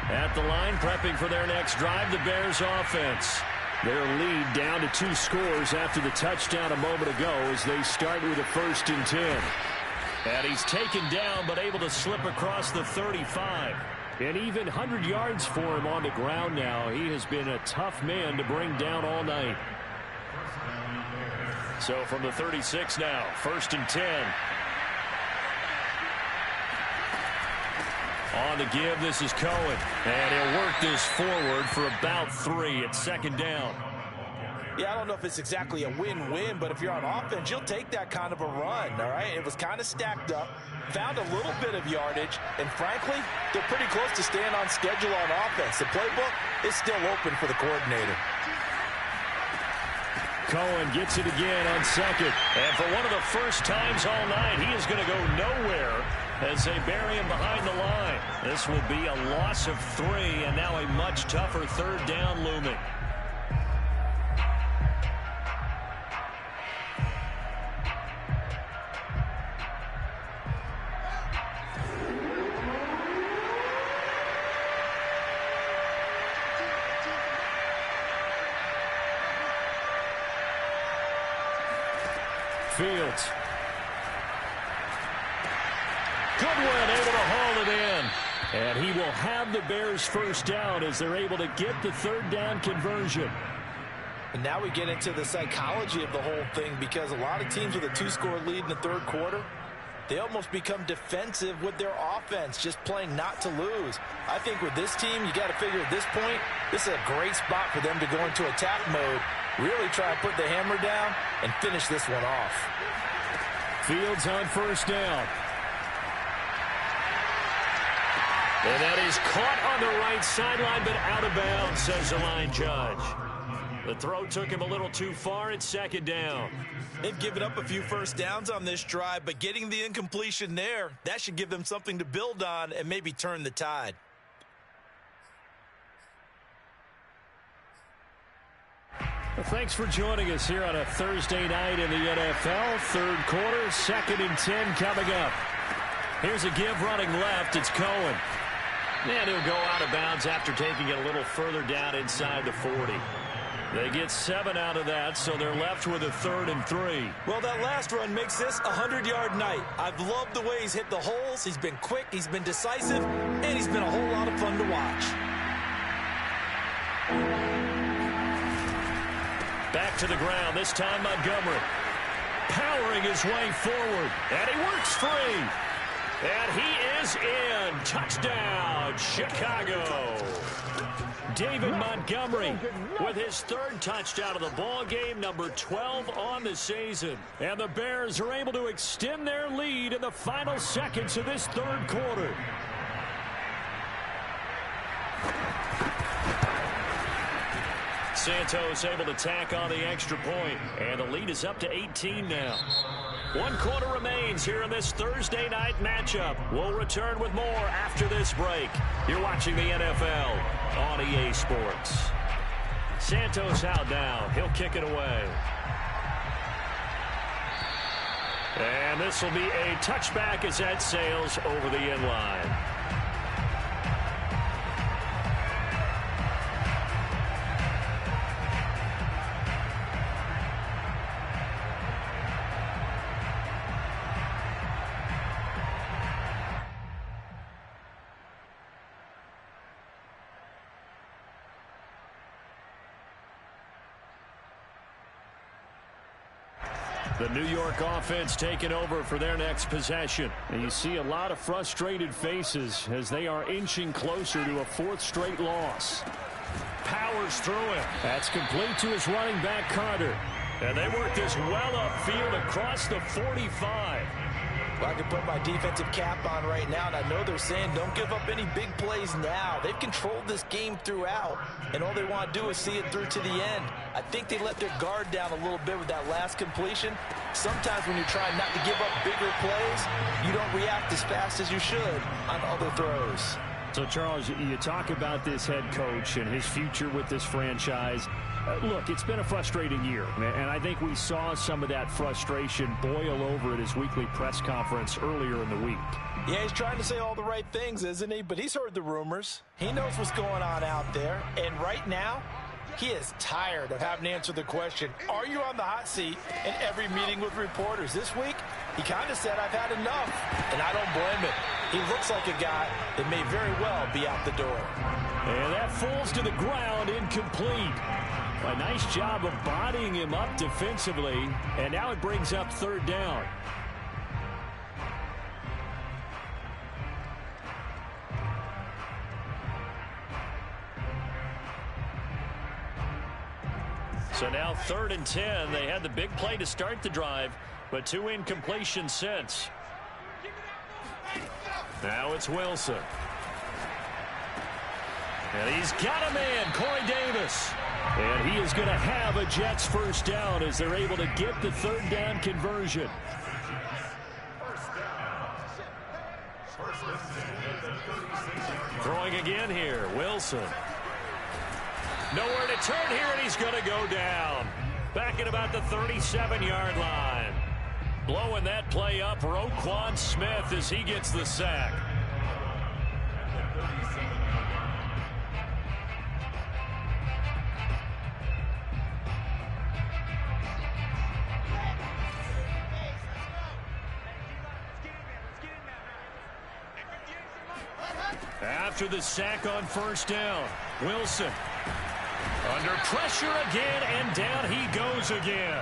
At the line, prepping for their next drive, the Bears offense. Their lead down to 2 scores after the touchdown a moment ago as they start with a 1st and 10. And he's taken down but able to slip across the 35. And even 100 yards for him on the ground now. He has been a tough man to bring down all night. So from the 36 now, 1st and 10. On the give, this is Cohen. And he'll work this forward for about 3 at 2nd down. Yeah, I don't know if it's exactly a win-win, but if you're on offense, you'll take that kind of a run, all right? It was kind of stacked up, found a little bit of yardage, and frankly, they're pretty close to staying on schedule on offense. The playbook is still open for the coordinator. Cohen gets it again on 2nd. And for one of the first times all night, he is going to go nowhere as they bury him behind the line. This will be a loss of 3, and now a much tougher 3rd down looming. Fields. Goodwin able to haul it in. And he will have the Bears 1st down as they're able to get the 3rd down conversion. And now we get into the psychology of the whole thing, because a lot of teams with a 2-score lead in the 3rd quarter, they almost become defensive with their offense, just playing not to lose. I think with this team, you got to figure at this point, this is a great spot for them to go into attack mode, really try and put the hammer down and finish this one off. Fields on 1st down. And that is caught on the right sideline, but out of bounds, says the line judge. The throw took him a little too far at 2nd down. They've given up a few 1st downs on this drive, but getting the incompletion there, that should give them something to build on and maybe turn the tide. Well, thanks for joining us here on a Thursday night in the NFL. 3rd quarter, 2nd and 10 coming up. Here's a give running left. It's Cohen. And he'll go out of bounds after taking it a little further down inside the 40. They get 7 out of that, so they're left with a 3rd and 3. Well, that last run makes this a 100-yard night. I've loved the way he's hit the holes. He's been quick, he's been decisive, and he's been a whole lot of fun to watch. Back to the ground, this time Montgomery. Powering his way forward, and he works free. And he is in. Touchdown, Chicago. David Montgomery with his 3rd touchdown of the ball game, number 12 on the season. And the Bears are able to extend their lead in the final seconds of this 3rd quarter. Santos able to tack on the extra point, and the lead is up to 18 now. 1 quarter remains here in this Thursday night matchup. We'll return with more after this break. You're watching the NFL on EA Sports. Santos out now. He'll kick it away. And this will be a touchback as that sails over the end line. The New York offense taking over for their next possession. And you see a lot of frustrated faces as they are inching closer to a 4th straight loss. Powers through it. That's complete to his running back, Carter. And they work this well upfield across the 45. Well, I can put my defensive cap on right now, and I know they're saying don't give up any big plays now. They've controlled this game throughout, and all they want to do is see it through to the end. I think they let their guard down a little bit with that last completion. Sometimes when you're trying not to give up bigger plays, you don't react as fast as you should on other throws. So, Charles, you talk about this head coach and his future with this franchise. Look, it's been a frustrating year, and I think we saw some of that frustration boil over at his weekly press conference earlier in the week. Yeah, he's trying to say all the right things, isn't he? But he's heard the rumors. He knows what's going on out there. And right now, he is tired of having to answer the question, are you on the hot seat in every meeting with reporters? This week, he kind of said, I've had enough. And I don't blame him. He looks like a guy that may very well be out the door. And that falls to the ground, incomplete. A nice job of bodying him up defensively, and now it brings up 3rd down. So now 3rd and 10. They had the big play to start the drive, but 2 incompletions since. Now it's Wilson. And he's got a man, Corey Davis. And he is going to have a Jets 1st down as they're able to get the 3rd down conversion. Throwing again here, Wilson. Nowhere to turn here, and he's going to go down. Back at about the 37-yard line. Blowing that play up, Roquan Smith as he gets the sack. After the sack on 1st down, Wilson under pressure again, and down he goes again.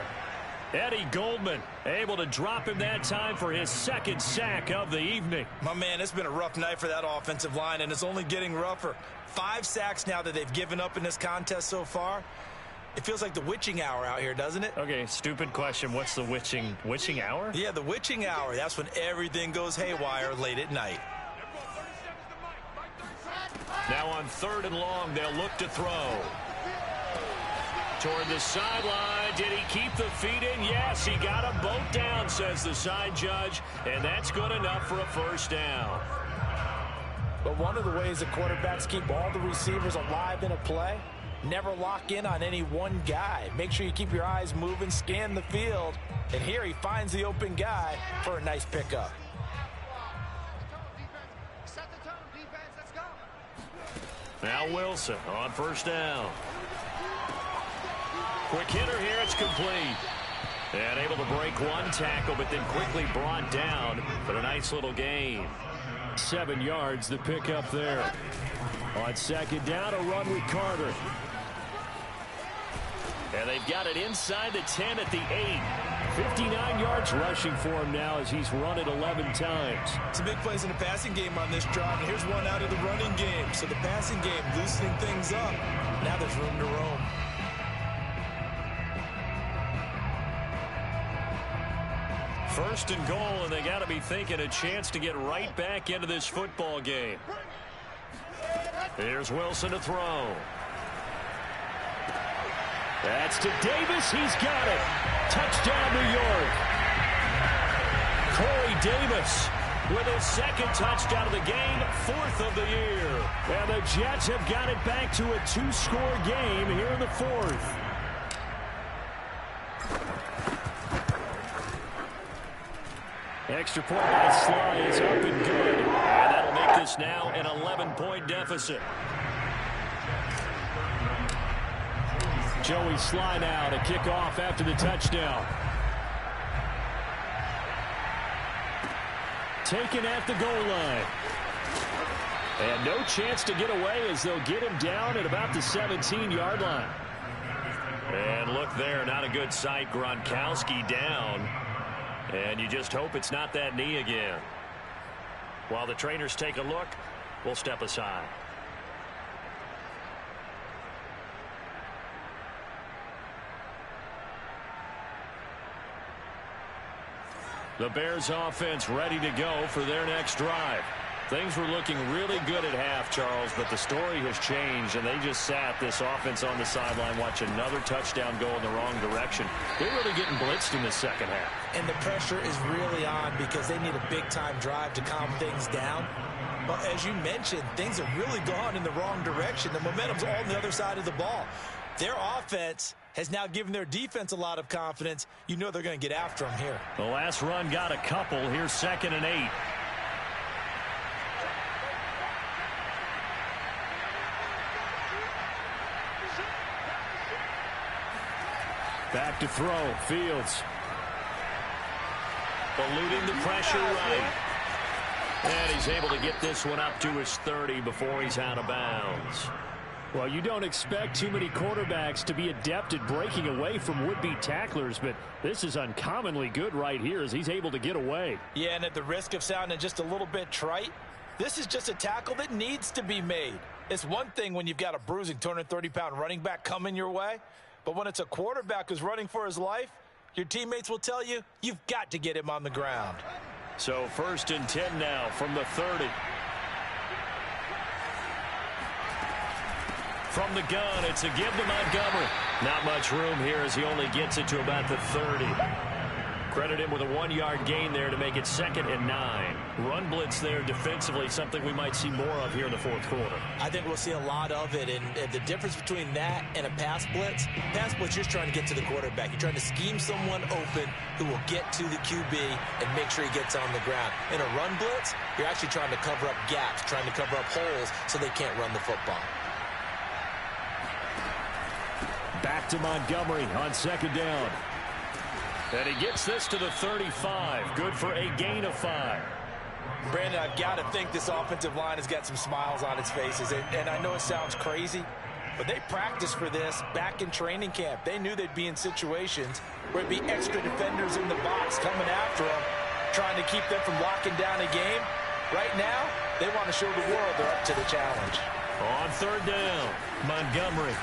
Eddie Goldman able to drop him that time for his 2nd sack of the evening. My man, it's been a rough night for that offensive line, and it's only getting rougher. 5 sacks now that they've given up in this contest so far. It feels like the witching hour out here, doesn't it? Okay, stupid question. What's the witching hour? Yeah, the witching hour. That's when everything goes haywire late at night. Now on 3rd and long, they'll look to throw. Toward the sideline. Did he keep the feet in? Yes, he got them both down, says the side judge, and that's good enough for a 1st down. But one of the ways that quarterbacks keep all the receivers alive in a play, never lock in on any one guy. Make sure you keep your eyes moving, scan the field, and here he finds the open guy for a nice pickup. Now Wilson on 1st down. Quick hitter here. It's complete. And able to break one tackle, but then quickly brought down. But a nice little gain. 7 yards, the pickup there. On second down, a run with Carter. And they've got it inside the 10 at the 8. 59 yards rushing for him now as he's run it 11 times. Some big plays in the passing game on this drive, and here's one out of the running game. So the passing game loosening things up. Now there's room to roam. First and goal, and they got to be thinking a chance to get right back into this football game. Here's Wilson to throw. That's to Davis. He's got it. Touchdown, New York. Corey Davis with his second touchdown of the game, 4th of the year. And the Jets have got it back to a 2-score game here in the 4th. Extra point by Sly is up and good. And that'll make this now an 11-point deficit. Joey Sly now to kick off after the touchdown. Taken at the goal line. And no chance to get away as they'll get him down at about the 17-yard line. And look there, not a good sight. Gronkowski down. And you just hope it's not that knee again. While the trainers take a look, we'll step aside. The Bears offense ready to go for their next drive. Things were looking really good at half, Charles, but the story has changed, and they just sat this offense on the sideline, watch another touchdown go in the wrong direction. They're really getting blitzed in the second half. And the pressure is really on because they need a big-time drive to calm things down. But as you mentioned, things have really gone in the wrong direction. The momentum's all on the other side of the ball. Their offense has now given their defense a lot of confidence. You know they're going to get after them here. The last run got a couple. Here's 2nd and 8. Back to throw. Fields. Eluding the pressure right. And he's able to get this one up to his 30 before he's out of bounds. Well, you don't expect too many quarterbacks to be adept at breaking away from would-be tacklers, but this is uncommonly good right here as he's able to get away. Yeah, and at the risk of sounding just a little bit trite, this is just a tackle that needs to be made. It's one thing when you've got a bruising 230-pound running back coming your way, but when it's a quarterback who's running for his life, your teammates will tell you, you've got to get him on the ground. So 1st and 10 now from the 30. From the gun, it's a give to Montgomery. Not much room here as he only gets it to about the 30. Credit him with a 1-yard gain there to make it 2nd and 9. Run blitz there defensively, something we might see more of here in the 4th quarter. I think we'll see a lot of it, and the difference between that and a pass blitz, you're just trying to get to the quarterback. You're trying to scheme someone open who will get to the QB and make sure he gets on the ground. In a run blitz, you're actually trying to cover up gaps, trying to cover up holes so they can't run the football. Back to Montgomery on 2nd down. And he gets this to the 35. Good for a gain of 5. Brandon, I've got to think this offensive line has got some smiles on its faces. And I know it sounds crazy, but they practiced for this back in training camp. They knew they'd be in situations where it'd be extra defenders in the box coming after them, trying to keep them from locking down a game. Right now, they want to show the world they're up to the challenge. On 3rd down, Montgomery.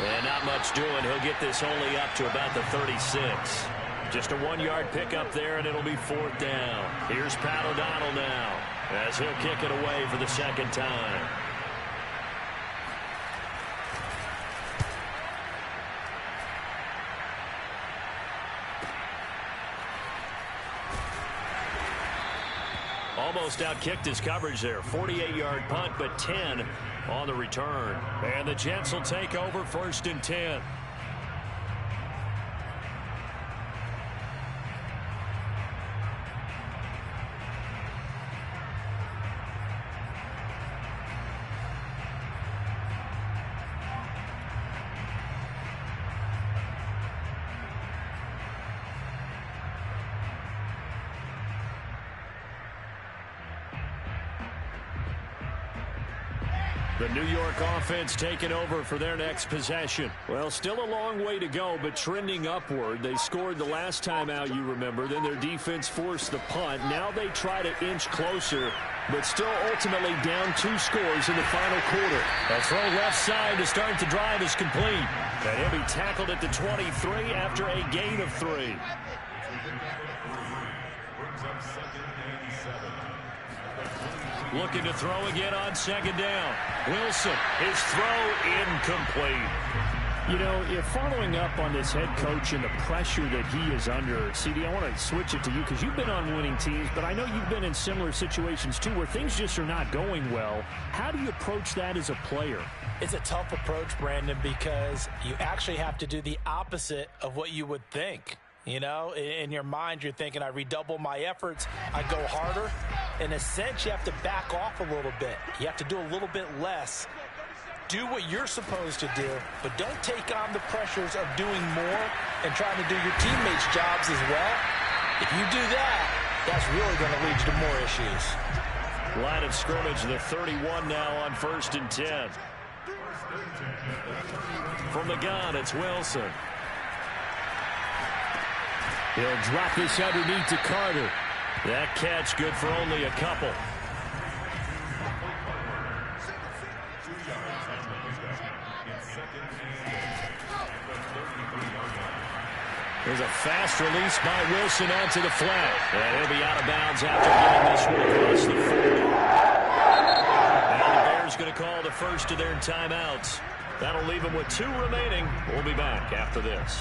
And not much doing. He'll get this only up to about the 36. Just a 1-yard pickup there, and it'll be 4th down. Here's Pat O'Donnell now as he'll kick it away for the 2nd time. Almost outkicked his coverage there. 48-yard punt, but 10 on the return. And the Jets will take over 1st and 10. The New York offense taking over for their next possession. Well, still a long way to go, but trending upward. They scored the last time out, you remember. Then their defense forced the punt. Now they try to inch closer, but still ultimately down 2 scores in the final quarter. A throw left side to start the drive is complete. And he'll be tackled at the 23 after a gain of 3. Brings up 2nd and 7. Looking to throw again on 2nd down. Wilson, his throw incomplete. You know, if following up on this head coach and the pressure that he is under, CD, I want to switch it to you because you've been on winning teams, but I know you've been in similar situations too where things just are not going well. How do you approach that as a player? It's a tough approach, Brandon, because you actually have to do the opposite of what you would think. You know, in your mind, you're thinking, I redouble my efforts, I go harder. In a sense, you have to back off a little bit. You have to do a little bit less. Do what you're supposed to do, but don't take on the pressures of doing more and trying to do your teammates' jobs as well. If you do that, that's really going to lead you to more issues. Line of scrimmage, the 31 now on 1st and 10. From the gun, it's Wilson. He'll drop this underneath to Carter. That catch good for only a couple. There's a fast release by Wilson onto the flat. And he'll be out of bounds after getting this one across the 40. Now the Bears going to call the first of their timeouts. That'll leave them with 2 remaining. We'll be back after this.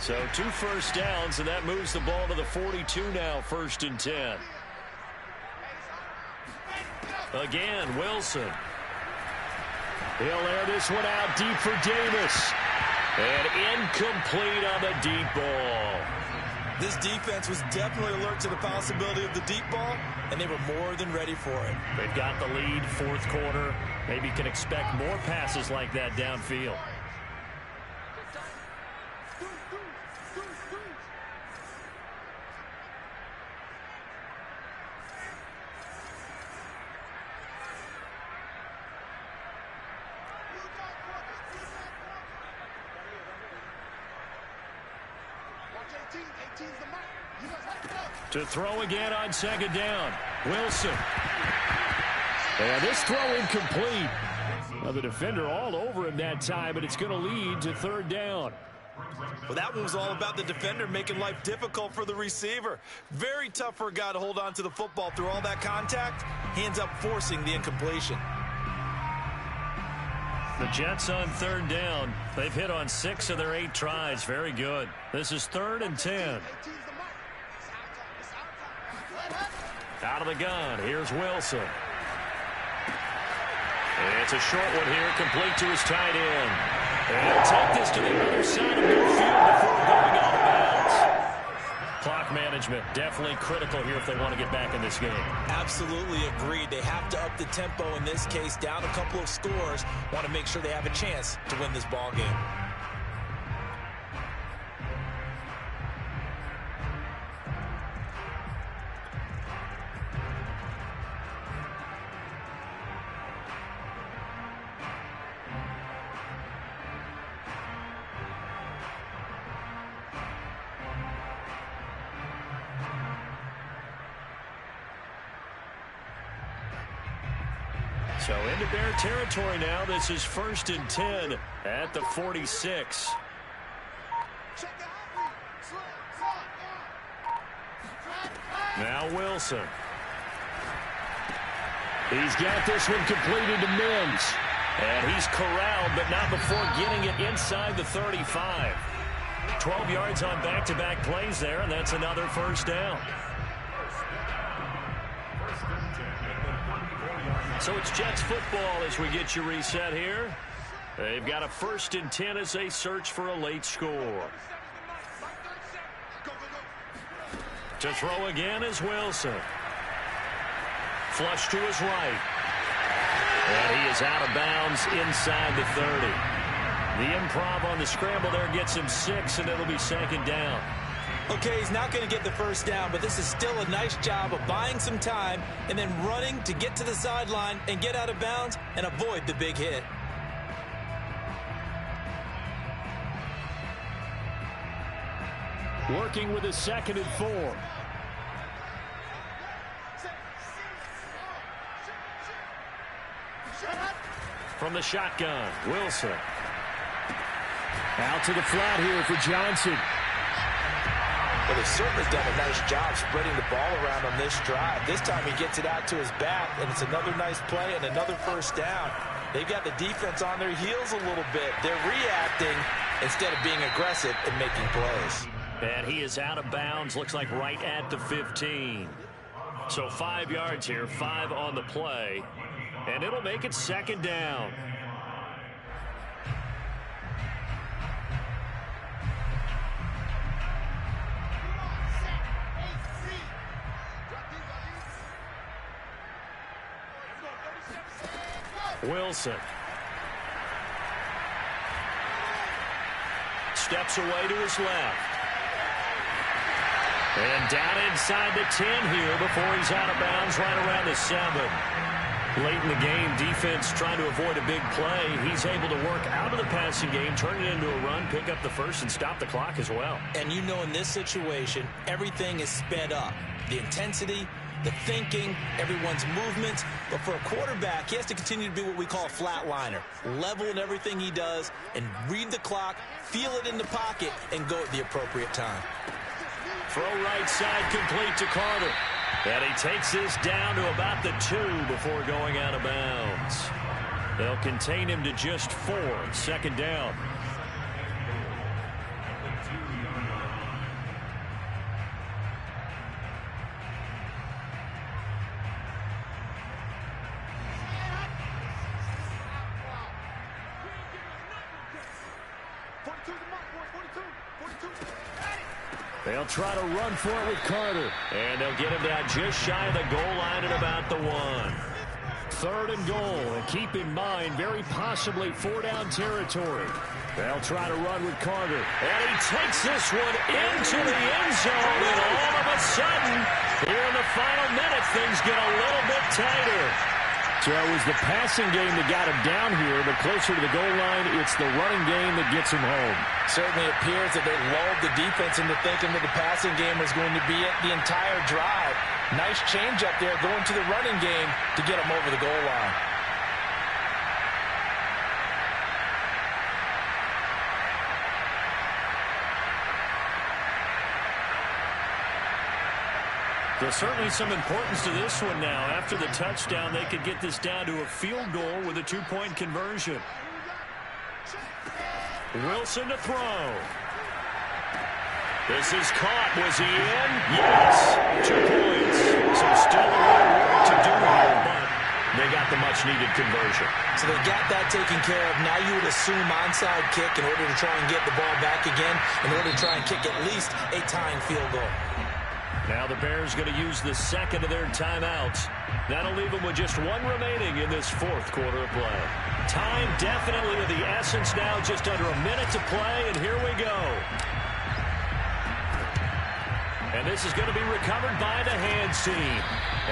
So 2 first downs, and that moves the ball to the 42 now, 1st and 10. Again, Wilson. He'll air this one out deep for Davis. And incomplete on the deep ball. This defense was definitely alert to the possibility of the deep ball, and they were more than ready for it. They've got the lead, 4th quarter. Maybe can expect more passes like that downfield. To throw again on 2nd down. Wilson. And this throw incomplete. Now the defender all over him that time, but it's going to lead to 3rd down. Well, that one was all about the defender making life difficult for the receiver. Very tough for a guy to hold on to the football through all that contact. He ends up forcing the incompletion. The Jets on 3rd down. They've hit on 6 of their 8 tries. Very good. This is 3rd and 10. Out of the gun, here's Wilson. It's a short one here, complete to his tight end. And he'll take this to the other side of midfield before going out of bounds. Clock management, definitely critical here if they want to get back in this game. Absolutely agreed. They have to up the tempo in this case, down a couple of scores. Want to make sure they have a chance to win this ball game. So into Bear territory now. This is 1st and 10 at the 46. Now Wilson. He's got this one completed to Mims. And he's corralled, but not before getting it inside the 35. 12 yards on back-to-back plays there, and that's another 1st down. So it's Jets football as we get you reset here. They've got a 1st and 10 as they search for a late score. To throw again is Wilson. Flush to his right. And he is out of bounds inside the 30. The improv on the scramble there gets him 6, and it'll be 2nd down. Okay, he's not going to get the first down, but this is still a nice job of buying some time and then running to get to the sideline and get out of bounds and avoid the big hit. Working with a 2nd and 4. From the shotgun, Wilson. Out to the flat here for Johnson. Well, they've certainly done a nice job spreading the ball around on this drive. This time he gets it out to his back, and it's another nice play and another first down. They've got the defense on their heels a little bit. They're reacting instead of being aggressive and making plays. And he is out of bounds, looks like right at the 15. So 5 yards here, 5 on the play. And it'll make it 2nd down. Wilson. Steps away to his left. And down inside the 10 here before he's out of bounds right around the 7. Late in the game, defense trying to avoid a big play. He's able to work out of the passing game, turn it into a run, pick up the first, and stop the clock as well. And you know in this situation, everything is sped up. The intensity, the thinking, everyone's movement. But for a quarterback, he has to continue to be what we call a flatliner. Level in everything he does and read the clock, feel it in the pocket, and go at the appropriate time. Throw right side complete to Carter. And he takes this down to about the 2 before going out of bounds. They'll contain him to just 4. 2nd down. They'll try to run for it with Carter. And they'll get him down just shy of the goal line at about the 1. 3rd and goal. And keep in mind, very possibly 4-down territory. They'll try to run with Carter. And he takes this one into the end zone. And all of a sudden, here in the final minutes, things get a little bit tighter. So it was the passing game that got him down here, but closer to the goal line, it's the running game that gets him home. Certainly appears that they lulled the defense into thinking that the passing game was going to be it the entire drive. Nice change up there going to the running game to get him over the goal line. There's certainly some importance to this one now. After the touchdown, they could get this down to a field goal with a 2-point conversion. Wilson to throw. This is caught. Was he in? Yes. 2 points. So still a little work to do here, but they got the much-needed conversion. So they got that taken care of. Now you would assume onside kick in order to try and get the ball back again, in order to try and kick at least a tying field goal. Now the Bears going to use the 2nd of their timeouts. That'll leave them with just 1 remaining in this 4th quarter of play. Time definitely of the essence now, just under a minute to play, and here we go. And this is going to be recovered by the hands team.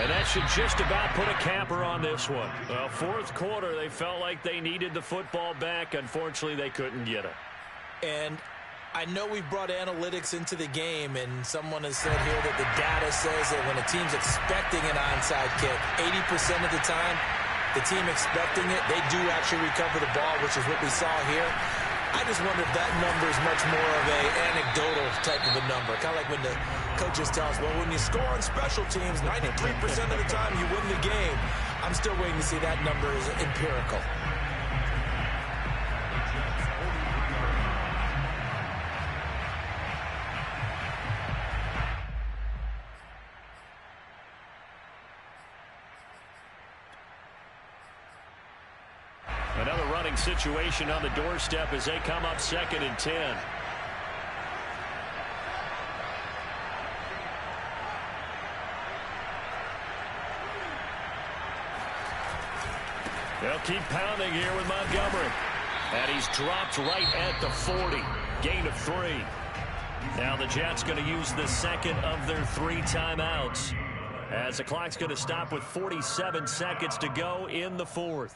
And that should just about put a capper on this one. Well, 4th quarter, they felt like they needed the football back. Unfortunately, they couldn't get it. And I know we brought analytics into the game, and someone has said here that the data says that when a team's expecting an onside kick, 80% of the time, the team expecting it, they do actually recover the ball, which is what we saw here. I just wonder if that number is much more of a anecdotal type of a number. Kind of like when the coaches tell us, well, when you score on special teams, 93% of the time you win the game. I'm still waiting to see that number is empirical. Another running situation on the doorstep as they come up 2nd and 10. They'll keep pounding here with Montgomery. And he's dropped right at the 40. Gain of 3. Now the Jets going to use the second of their 3 timeouts, as the clock's going to stop with 47 seconds to go in the 4th.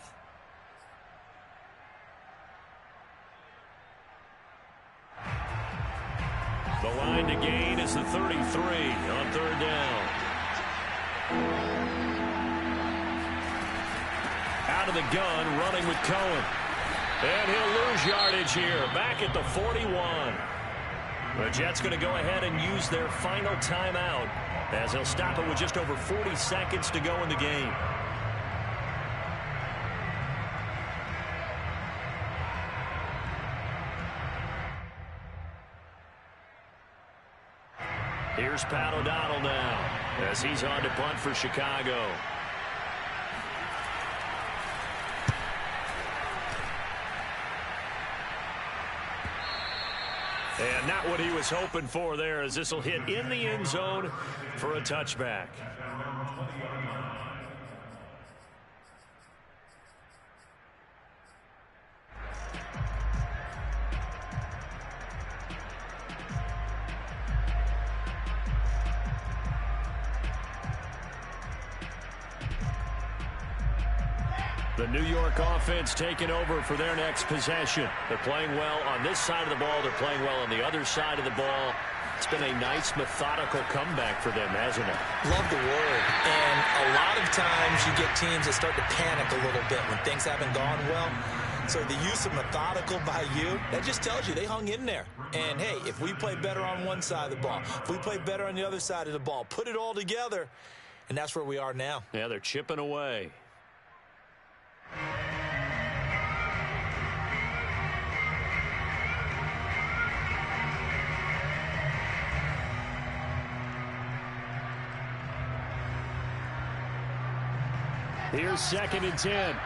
The line to gain is the 33 on 3rd down. Out of the gun, running with Cohen. And he'll lose yardage here, back at the 41. The Jets going to go ahead and use their final timeout, as he'll stop it with just over 40 seconds to go in the game. Here's Pat O'Donnell now, as he's on to punt for Chicago. And not what he was hoping for there, as this will hit in the end zone for a touchback. The New York offense taking over for their next possession. They're playing well on this side of the ball. They're playing well on the other side of the ball. It's been a nice, methodical comeback for them, hasn't it? Love the word. And a lot of times you get teams that start to panic a little bit when things haven't gone well. So the use of methodical by you, that just tells you they hung in there. And, hey, if we play better on one side of the ball, if we play better on the other side of the ball, put it all together, and that's where we are now. Yeah, they're chipping away. Here's 2nd and 10.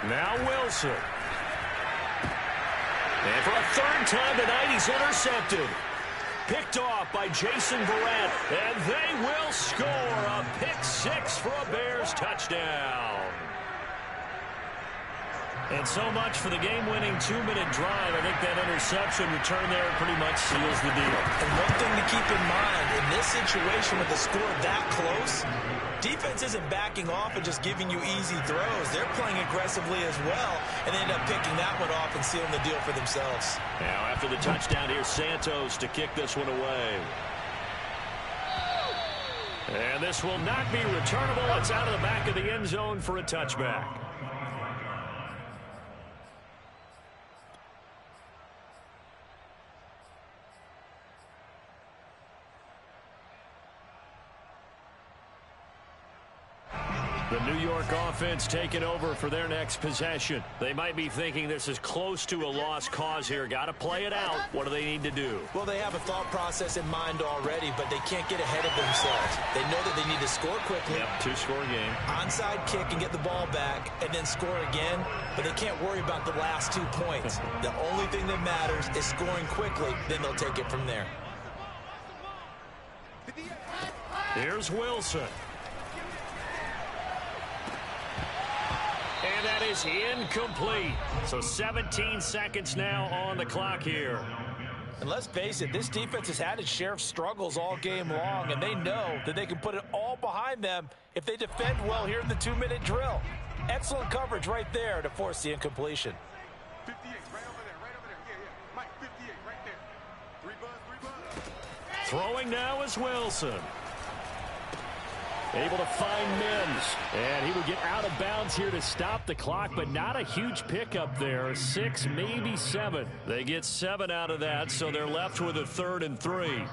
Now Wilson. And for a 3rd time tonight, he's intercepted. Picked off by Jason Verrett. And they will score a pick 6 for a Bears touchdown. And so much for the game-winning 2-minute drive. I think that interception return there pretty much seals the deal. And one thing to keep in mind, in this situation with the score that close, defense isn't backing off and just giving you easy throws. They're playing aggressively as well, and they end up picking that one off and sealing the deal for themselves. Now after the touchdown, here's Santos to kick this one away. And this will not be returnable. It's out of the back of the end zone for a touchback. The New York offense taking over for their next possession. They might be thinking this is close to a lost cause here. Got to play it out. What do they need to do? Well, they have a thought process in mind already, but they can't get ahead of themselves. They know that they need to score quickly. Yep, 2-score game. Onside kick and get the ball back and then score again, but they can't worry about the last 2 points. The only thing that matters is scoring quickly, then they'll take it from there. Here's Wilson. And that is incomplete. So 17 seconds now on the clock here. And let's face it, this defense has had its share of struggles all game long, and they know that they can put it all behind them if they defend well here in the 2-minute drill. Excellent coverage right there to force the incompletion. 58, right over there. Yeah. Mike, 58, right there. 3 buzz. Throwing now is Wilson. Able to find Mims. And he would get out of bounds here to stop the clock, but not a huge pickup there. 6, maybe 7. They get 7 out of that, so they're left with a 3rd and 3.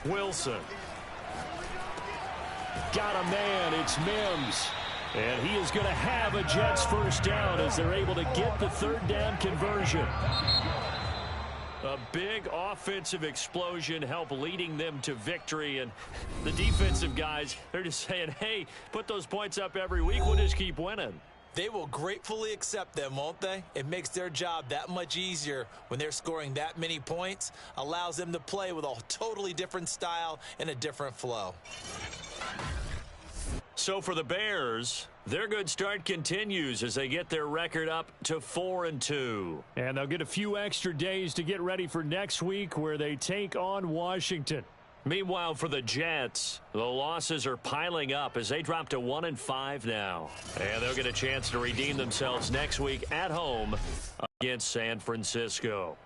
Wilson. Got a man. It's Mims. And he is going to have a Jets first down as they're able to get the 3rd down conversion. A big offensive explosion helped leading them to victory. And the defensive guys, they're just saying, hey, put those points up every week. We'll just keep winning. They will gratefully accept them, won't they? It makes their job that much easier when they're scoring that many points. Allows them to play with a totally different style and a different flow. So for the Bears, their good start continues as they get their record up to 4-2. And they'll get a few extra days to get ready for next week where they take on Washington. Meanwhile, for the Jets, the losses are piling up as they drop to 1-5 now. And they'll get a chance to redeem themselves next week at home against San Francisco.